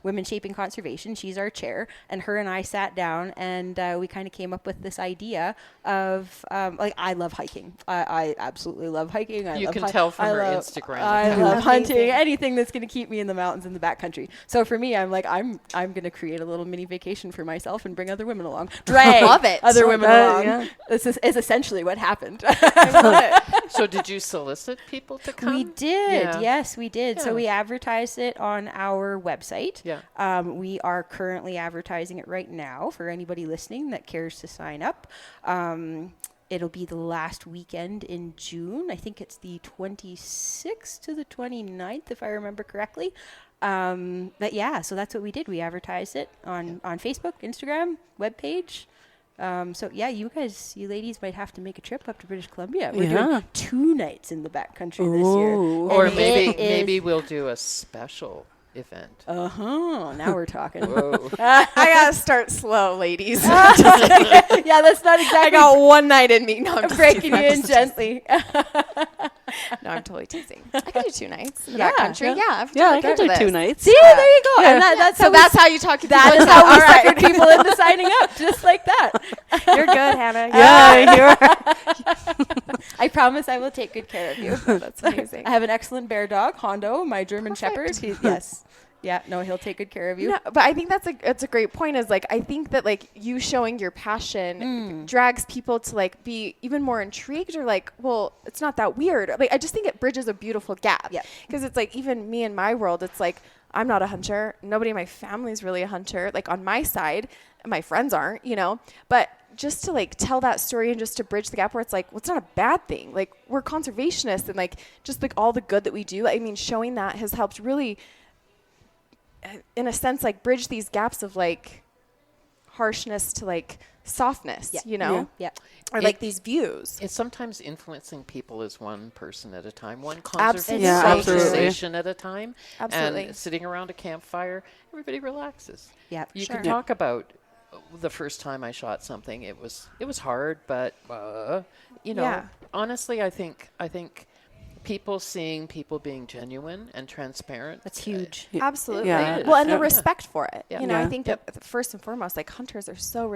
Women Shaping Conservation. She's our chair, and her and I sat down and we kind of came up with this idea of I love hiking. I absolutely love hiking. You can tell from her Instagram I account. love hunting. Amazing. Anything that's going to keep me in the mountains in the backcountry. So for me, I'm like I'm going to create a little mini vacation for myself and bring other women along. Drag Love it. other women along. Yeah. This is essentially what happened. So did you solicit people to come? We did. Yeah. Yes, we did. Yeah. So we advertised it on our website. Yeah. We are currently advertising it right now for anybody listening that cares to sign up. It'll be the last weekend in June. I think it's the 26th to the 29th, if I remember correctly. But yeah, so that's what we did. We advertised it on Facebook, Instagram, webpage. So yeah, you ladies might have to make a trip up to British Columbia. We're doing 2 nights in the backcountry this year. Or And maybe we'll do a special event. Now we're talking. Whoa. I gotta start slow, ladies. Yeah, that's not I exactly got one night in me. No, I'm just breaking you teasing. in gently. No, I'm totally teasing. I could do 2 nights in the Yeah, backcountry. yeah. Yeah, I can do 2 nights. See, there you go. And that's So how that's how you talk to that people is into how we all right. suckered people into signing up, just like that. You're good, Hannah. I promise I will take good care of you. That's amazing. I have an excellent bear dog, Hondo, my German Perfect. Shepherd. Yes. Yeah, no, he'll take good care of you. No, but I think that's a great point. Is like I think that like you showing your passion drags people to like be even more intrigued or like, well, it's not that weird. Like I just think it bridges a beautiful gap. Yeah. Because it's like even me in my world, it's like I'm not a hunter. Nobody in my family is really a hunter. Like on my side, my friends aren't, you know. But just to like tell that story and just to bridge the gap where it's like, well, it's not a bad thing. Like we're conservationists and like just like all the good that we do. I mean, showing that has helped really, in a sense, like bridge these gaps of like harshness to like softness, you know? Yeah. Or like these views. It's sometimes influencing people as one person at a time, one Absolutely. conversation at a time. Absolutely. And sitting around a campfire, everybody relaxes. Yeah. You Sure. can talk about the first time I shot something. It was hard, but you know, Yeah. honestly, I think people seeing people being genuine and transparent. That's huge. Absolutely. Yeah. Well, and the Yeah. respect for it. Yeah. You know, I Yeah. think that first and foremost, like hunters are so,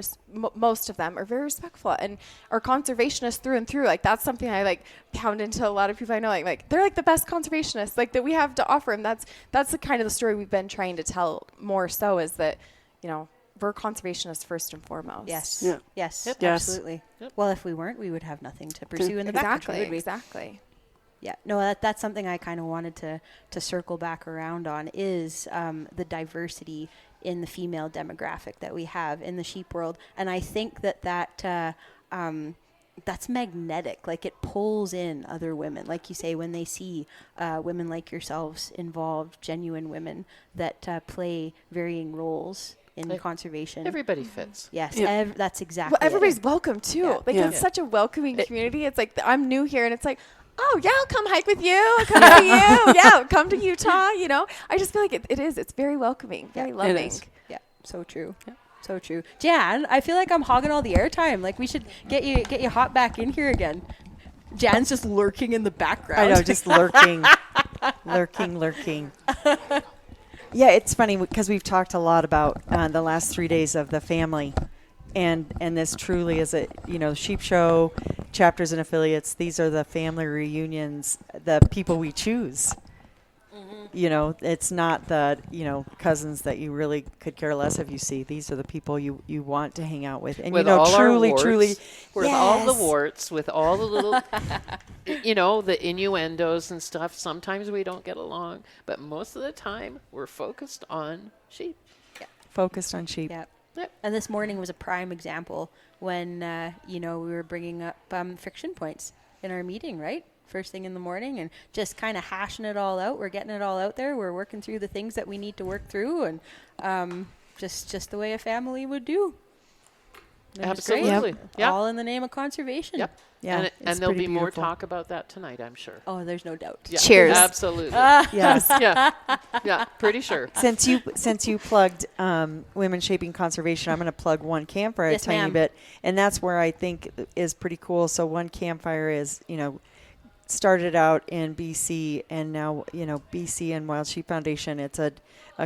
most of them are very respectful and are conservationists through and through. Like that's something I like pound into a lot of people I know. Like they're like the best conservationists like that we have to offer. And that's the kind of the story we've been trying to tell more so is that, you know, we're conservationists first and foremost. Yes. Yeah. Yes. Yep. Yes. Absolutely. Yep. Well, if we weren't, we would have nothing to pursue in the backcountry, would we? Exactly. Yeah, no, that's something I kind of wanted to circle back around on is the diversity in the female demographic that we have in the sheep world. And I think that that's magnetic. Like, it pulls in other women, like you say, when they see women like yourselves involved, genuine women that play varying roles in conservation. Everybody fits. Yes, Yeah. that's exactly Well, it. everybody's welcome too. Yeah. Like, Yeah. it's such a welcoming community. It's like, I'm new here, and it's like, oh yeah, I'll come hike with you. I'll come to you. Yeah, come to Utah. You know, I just feel like it is. It's very welcoming, very loving. is. Yeah, so true. Yeah. So true. Jan, I feel like I'm hogging all the airtime. Like, we should get you hot back in here again. Jan's just lurking in the background. I know, just lurking, lurking. Yeah, it's funny because we've talked a lot about the last 3 days of the family, and this truly is a sheep show, chapters and affiliates. These are the family reunions, the people we choose. It's not the cousins that you really could care less if you see. These are the people you want to hang out with, and With all truly, our warts, truly, with all the warts, with all the little, the innuendos and stuff. Sometimes we don't get along, but most of the time we're focused on sheep. focused on sheep. Yeah. Yep. And this morning was a prime example when, we were bringing up friction points in our meeting, right? First thing in the morning, and just kind of hashing it all out. We're getting it all out there. We're working through the things that we need to work through, and just the way a family would do. It was great. Absolutely. Yeah. All in the name of conservation. Yep. Yeah, And, it's and there'll be pretty more beautiful. talk about that tonight, I'm sure. Oh, there's no doubt. Yeah. Cheers. Absolutely. Yes. Yeah. Pretty sure. Since you plugged Women Shaping Conservation, I'm going to plug One Campfire Yes, a tiny ma'am. bit, and that's where I think is pretty cool. So One Campfire is started out in BC, and now BC and Wild Sheep Foundation. It's a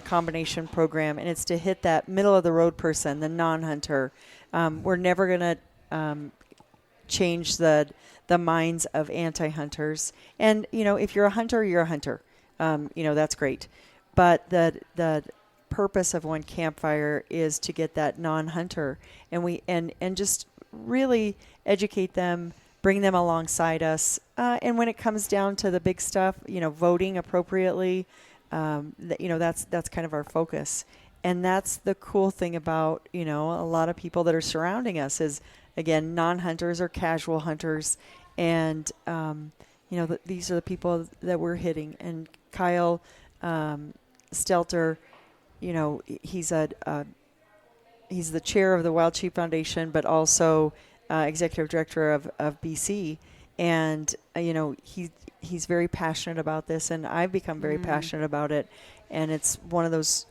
combination program, and it's to hit that middle of the road person, the non-hunter. We're never going to change the minds of anti-hunters, and if you're a hunter, you're a hunter. That's great, but the purpose of One Campfire is to get that non-hunter, and just really educate them, bring them alongside us, and when it comes down to the big stuff, voting appropriately, that's kind of our focus. And that's the cool thing about a lot of people that are surrounding us is, again, non-hunters or casual hunters, and these are the people that we're hitting. And Kyle Stelter, he's the chair of the Wild Sheep Foundation, but also executive director of BC, and he's very passionate about this, and I've become very passionate about it. And it's one of those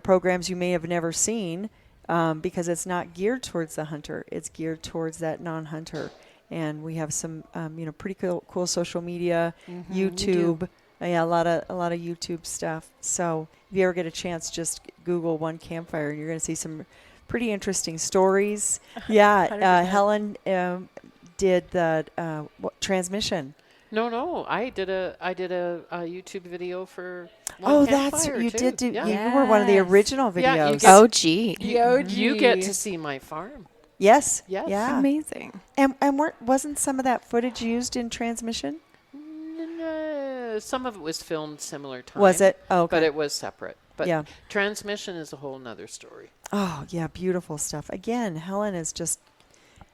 programs you may have never seen, because it's not geared towards the hunter; it's geared towards that non-hunter. And we have some pretty cool social media, YouTube. A lot of YouTube stuff. So if you ever get a chance, just Google One Campfire, and you're going to see some pretty interesting stories. Yeah, Helen did the transmission. No, I did a YouTube video for One Oh, Campfire, you too. did do. Yeah. You were one of the Yes. original Yeah, you videos. get- Oh, gee. You get to see my farm. Yes. Yes. Yeah. Amazing. And wasn't some of that footage used in transmission? Some of it was filmed similar time. Was it? Oh, okay. But it was separate. But Yeah. transmission is a whole nother story. Oh, yeah, beautiful stuff. Again, Helen is just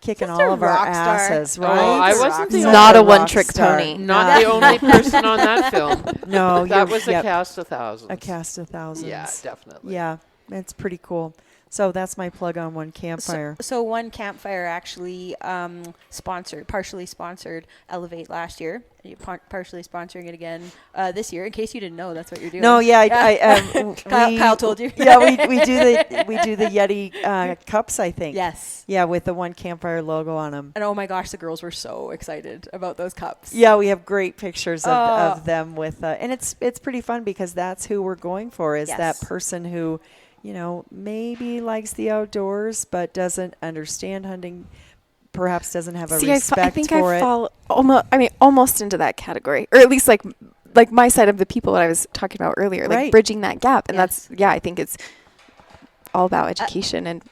kicking Just all a of our rock star. asses, Oh, right? I wasn't the Not a a rock one-trick star. pony. Not the only person on that film. No, That was a yep, cast of thousands. a cast of thousands. Yeah, definitely. Yeah, it's pretty cool. So that's my plug on One Campfire. So One Campfire actually partially sponsored Elevate last year. Partially sponsoring it again this year. In case you didn't know, that's what you're doing. No, yeah, Kyle told you. Yeah, we do the Yeti cups, I think. Yes. Yeah, with the One Campfire logo on them. And oh my gosh, the girls were so excited about those cups. Yeah, we have great pictures Oh. of them with, and it's pretty fun because that's who we're going for, is that Yes. person who, maybe likes the outdoors but doesn't understand hunting, perhaps doesn't have a See, I respect think for I it. fall almost into that category, or at least like my side of the people that I was talking about earlier, like Right. bridging that gap. And Yes. I think it's all about education and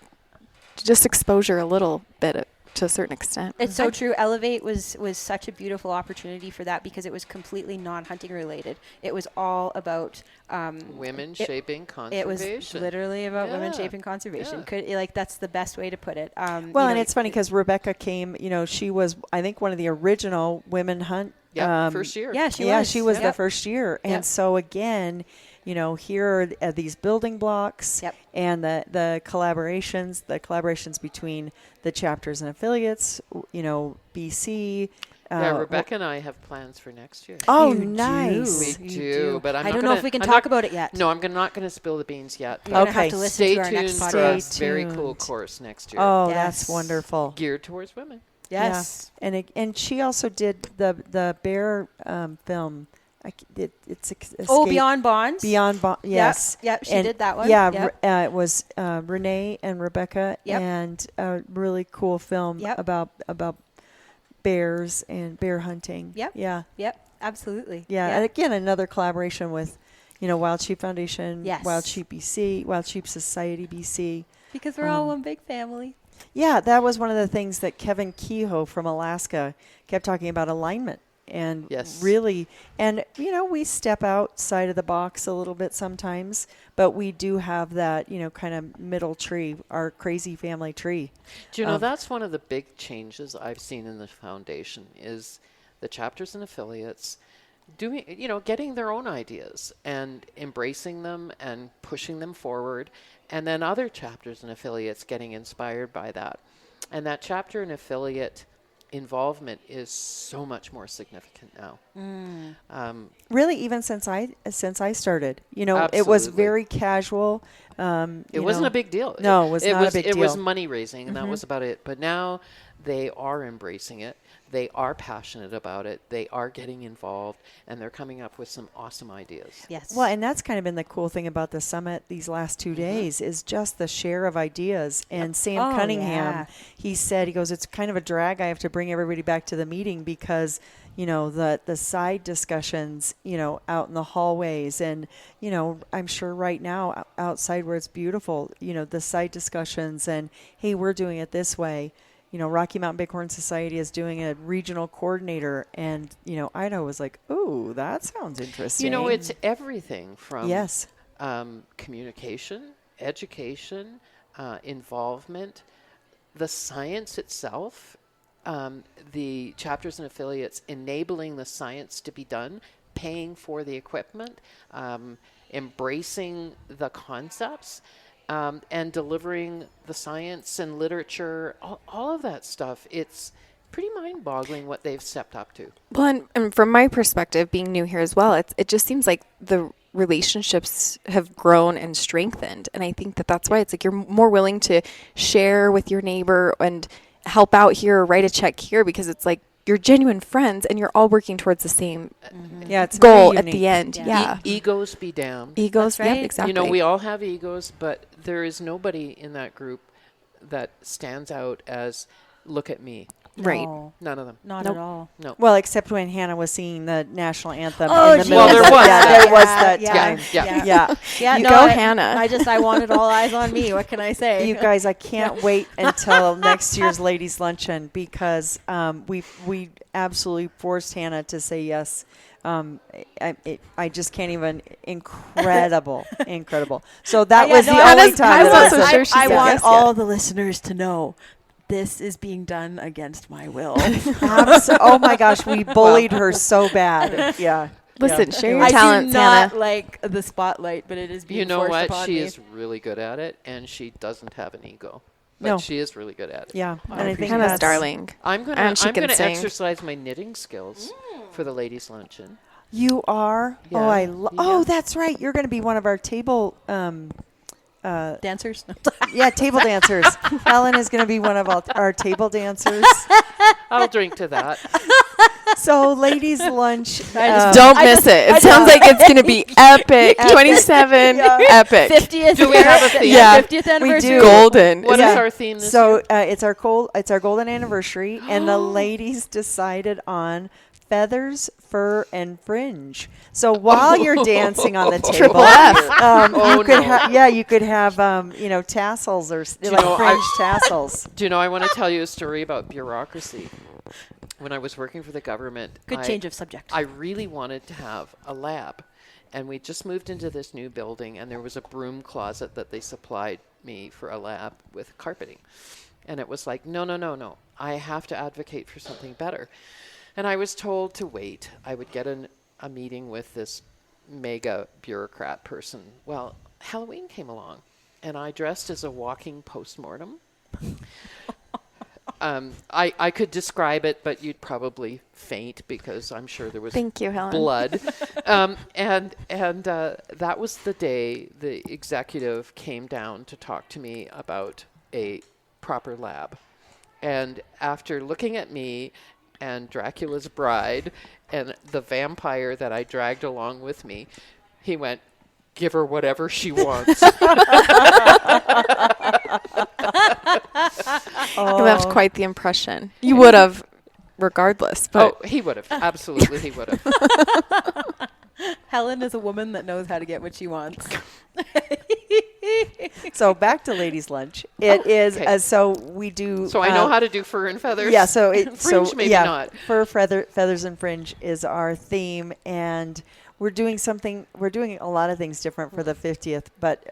just exposure a little bit to a certain extent. It's so true. Elevate was such a beautiful opportunity for that because it was completely non-hunting related. It was all about Women shaping conservation. it was literally about women Yeah. shaping conservation. Yeah. That's the best way to put it. Well, and it's funny because Rebecca came, she was, I think, one of the original women hunt. Yeah, first year. Yeah, She was Yep. the first year. Yep. And so again, here are these building blocks Yep. and the collaborations between the chapters and affiliates, BC. Rebecca and I have plans for next year. Oh, You nice. do. We You do, but I'm I not don't gonna, know if we can I'm talk not- about it yet. No, I'm not going to spill the beans yet. You're gonna Okay. have to listen Stay to our tuned next for a podcast. very cool tuned. course next year. Oh, Yes. that's wonderful. Geared towards women. Yes. Yeah. And she also did the bear film. It's Escape. Beyond Bonds. Beyond Bonds. Yes. Yep. She And did that one. Yeah, Yep. it was Renee and Rebecca, Yep. and a really cool film Yep. about bears and bear hunting. Yep. Yeah. Yep. Absolutely. Yeah. And again, another collaboration with, Wild Sheep Foundation, Yes. Wild Sheep BC, Wild Sheep Society BC. Because we're all one big family. Yeah, that was one of the things that Kevin Kehoe from Alaska kept talking about, alignment. And Yes. really, and we step outside of the box a little bit sometimes, but we do have that, kind of middle tree, our crazy family tree. Do you know that's one of the big changes I've seen in the foundation is the chapters and affiliates doing, getting their own ideas and embracing them and pushing them forward, and then other chapters and affiliates getting inspired by that. And that chapter and affiliate involvement is so much more significant now. Really, even since I started, it was Absolutely. very casual. It wasn't a big deal. No, it was not a big It was deal. money raising, and that was about it. But now they are embracing it. They are passionate about it. They are getting involved, and they're coming up with some awesome ideas. Yes. Well, and that's kind of been the cool thing about the summit these last 2 days is just the share of ideas. And Sam Oh, Cunningham, yeah. he goes, it's kind of a drag. I have to bring everybody back to the meeting because, the side discussions, out in the hallways. And, I'm sure right now outside where it's beautiful, the side discussions and, hey, we're doing it this way. Rocky Mountain Bighorn Society is doing a regional coordinator, and Idaho was like, "Ooh, that sounds interesting." It's everything from yes, communication, education, involvement, the science itself, the chapters and affiliates enabling the science to be done, paying for the equipment, embracing the concepts. And delivering the science and literature, all of that stuff. It's pretty mind-boggling what they've stepped up to. Well, and from my perspective, being new here as well, it just seems like the relationships have grown and strengthened. And I think that's why it's like you're more willing to share with your neighbor and help out here or write a check here because it's like you're genuine friends and you're all working towards the same yeah, it's goal very at the unique. end. Yeah. Yeah. Egos be damned. Egos, That's right. yep, exactly. We all have egos, but there is nobody in that group that stands out as, look at me. Right. No, None of them. not Nope. at all. No. Well, except when Hannah was singing the national anthem Oh, in the geez. middle. Well, there of was the- yeah, that. there was that Yeah, time. Yeah. Yeah. Yeah, You no, go, Hannah. I wanted all eyes on me. What can I say? You guys, I can't wait until next year's ladies' luncheon because we absolutely forced Hannah to say yes. I just can't even. Incredible. So that was the only time. I that was so sure she I said want yes all the listeners to know this is being done against my will. Oh my gosh, we bullied her so bad. Yeah. Listen, share your I talents, do not Hannah. like the spotlight, but it is being You know forced what? upon She me. is really good at it, and she doesn't have an ego. But No. she is really good at it. Yeah. And I think Hannah's that's darling. I'm gonna And she can sing. exercise my knitting skills for the ladies' luncheon. You are. Yeah. Oh, that's right. You're going to be one of our table. Dancers? Yeah, table dancers. Helen is going to be one of our table dancers. I'll drink to that. So, ladies' lunch. Don't miss it. It sounds like it's going to be epic. 27, epic. 50th. Do we have a theme? Yeah. 50th anniversary. do. Golden. What is Yeah. our theme this So year? it's our golden anniversary, and the ladies decided on Feathers, Fur, and Fringe. So while you're dancing on the table, Triple F. you could you could have tassels or fringe tassels. Do you know, I want to tell you a story about bureaucracy. When I was working for the government, Good change of subject. I really wanted to have a lab. And we just moved into this new building, and there was a broom closet that they supplied me for a lab with carpeting. And it was like, no. I have to advocate for something better. And I was told to wait. I would get a meeting with this mega bureaucrat person. Well, Halloween came along, and I dressed as a walking postmortem. I could describe it, but you'd probably faint because I'm sure there was Thank you, Helen. blood. And that was the day the executive came down to talk to me about a proper lab. And after looking at me and Dracula's bride and the vampire that I dragged along with me, he went, "Give her whatever she wants." You left quite the impression. You would have, regardless. But He would have. Absolutely, he would have. Helen is a woman that knows how to get what she wants. So back to ladies' lunch. It is okay. so we do. So I know how to do fur and feathers. Yeah. So Fringe, maybe not. Fur, feathers, and fringe is our theme, and we're doing something. We're doing a lot of things different for the 50th, but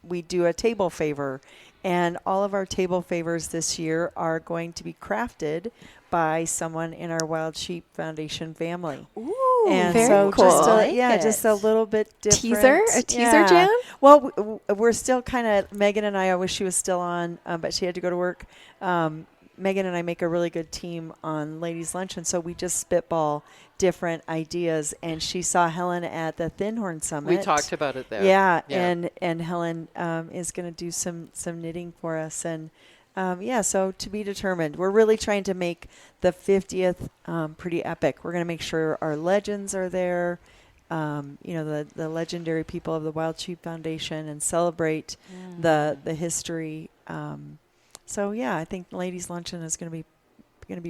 we do a table favor, and all of our table favors this year are going to be crafted by someone in our Wild Sheep Foundation family. Ooh, And very so cool. just Like just a little bit different. A teaser jam? Well, we're still kind of, Megan and I wish she was still on, but she had to go to work. Megan and I make a really good team on Ladies Lunch, and so we just spitball different ideas. And she saw Helen at the Thin Horn Summit. We talked about it there. Yeah. And Helen is going to do some knitting for us, and so to be determined. We're really trying to make the 50th pretty epic. We're going to make sure our legends are there, the legendary people of the Wild Sheep Foundation, and celebrate the history. I think Ladies Luncheon is going to be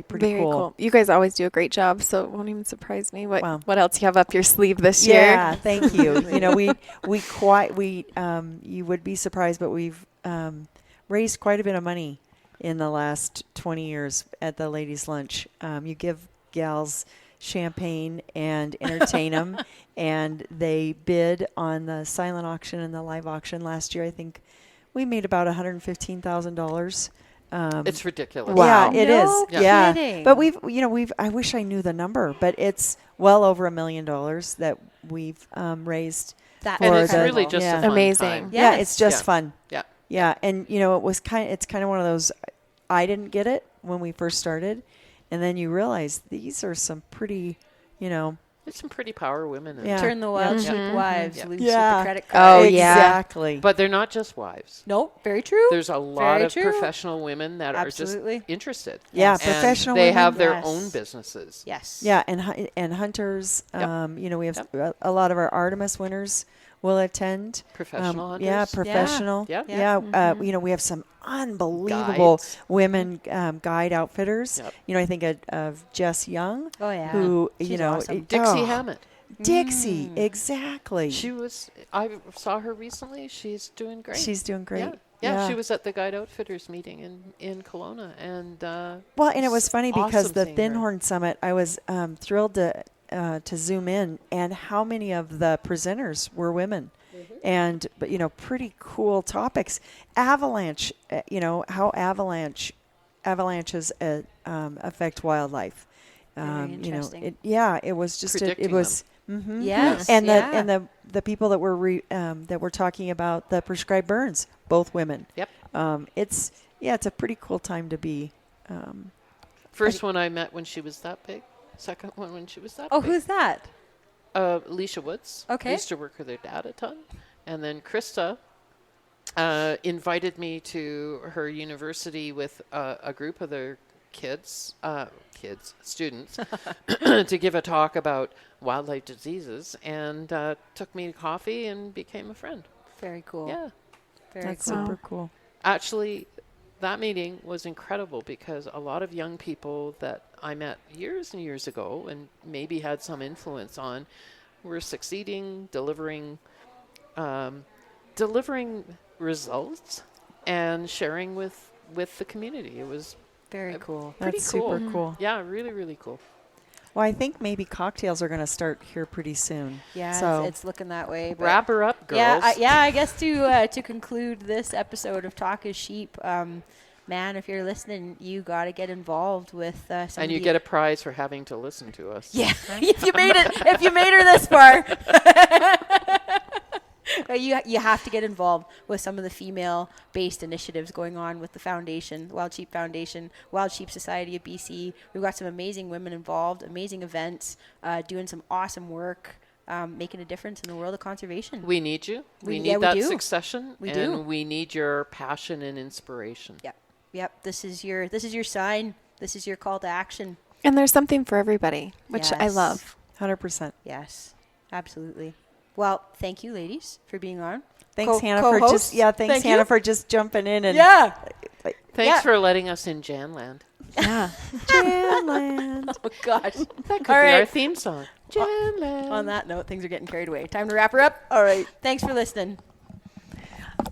pretty Very cool. You guys always do a great job, so it won't even surprise me. What else you have up your sleeve this year? Yeah, thank you. You would be surprised, but we've raised quite a bit of money in the last 20 years at the Ladies Lunch. You give gals champagne and entertain them, and they bid on the silent auction and the live auction. Last year, I think we made about $115,000. It's ridiculous. Wow. Yeah, it is. No Yeah. kidding. But I wish I knew the number, but it's well over $1 million that we've raised. And it's really just a fun Amazing. time. Yeah, it's just Yeah. fun. Yeah. Yeah, and it's kind of one of those. I didn't get it when we first started, and then you realize these are some pretty, There's some pretty power women in Yeah. there. Turn the Wild Yeah. Sheep wives Yeah. loose Yeah. with the credit card. Oh, yeah. exactly. But they're not just wives. No, very true. There's a lot Very of true. professional women that Absolutely. are just interested. Yeah, And professional they women, have their yes. own businesses. Yes. Yeah, and hunters. Yep. We have a lot of our Artemis winners will attend. Professional hunters. Yeah, professional. Yeah. Yeah. We have some unbelievable Guides. women guide outfitters. Yep. I think of Jess Young, Oh yeah. who She's awesome. Dixie Hammett. Dixie, exactly. I saw her recently. She's doing great. She's doing great. Yeah, she was at the Guide Outfitters meeting in Kelowna, and And it was funny because awesome the seeing Thin her. Horn Summit, I was thrilled to zoom in, and how many of the presenters were women, and pretty cool topics. Avalanche, how avalanches affect wildlife. Very interesting. It was just Predicting it was. Yes. And yeah. the people that were talking about the prescribed burns, both women. Yep. It's a pretty cool time to be. First one I met when she was that big. Second one when she was that Oh, big. who's that? Alicia Woods. Okay. Used to work with her dad a ton. And then Krista invited me to her university with a group of their students, to give a talk about wildlife diseases, and took me to coffee and became a friend. Very cool. Yeah. Very That's cool. super cool. Actually, that meeting was incredible because a lot of young people that I met years and years ago and maybe had some influence on, were succeeding, delivering results and sharing with the community. It was Very cool. pretty That's cool. super cool. Yeah, really, really cool. Well, I think maybe cocktails are going to start here pretty soon. Yeah, So it's looking that way. But Wrap her up, girls. I guess to conclude this episode of Talk is Sheep, man, if you're listening, you got to get involved with some And you get a prize for having to listen to us. Yeah, if you made her this far. You have to get involved with some of the female-based initiatives going on with the foundation, Wild Sheep Foundation, Wild Sheep Society of BC. We've got some amazing women involved, amazing events, doing some awesome work, making a difference in the world of conservation. We need you. We Yeah, need we that do. succession. We and do. we need your passion and inspiration. Yep. This is your sign. This is your call to action. And there's something for everybody, which I Yes. love. 100%. Yes, absolutely. Well, thank you, ladies, for being on. Thanks, Hannah, for co-hosts. just Thank Hannah you. for just jumping in and Yeah. Thanks for letting us in Janland. Yeah. Janland. Oh gosh. That could All be our right. theme song. Janland. On that note, things are getting carried away. Time to wrap her up. All right. Thanks for listening.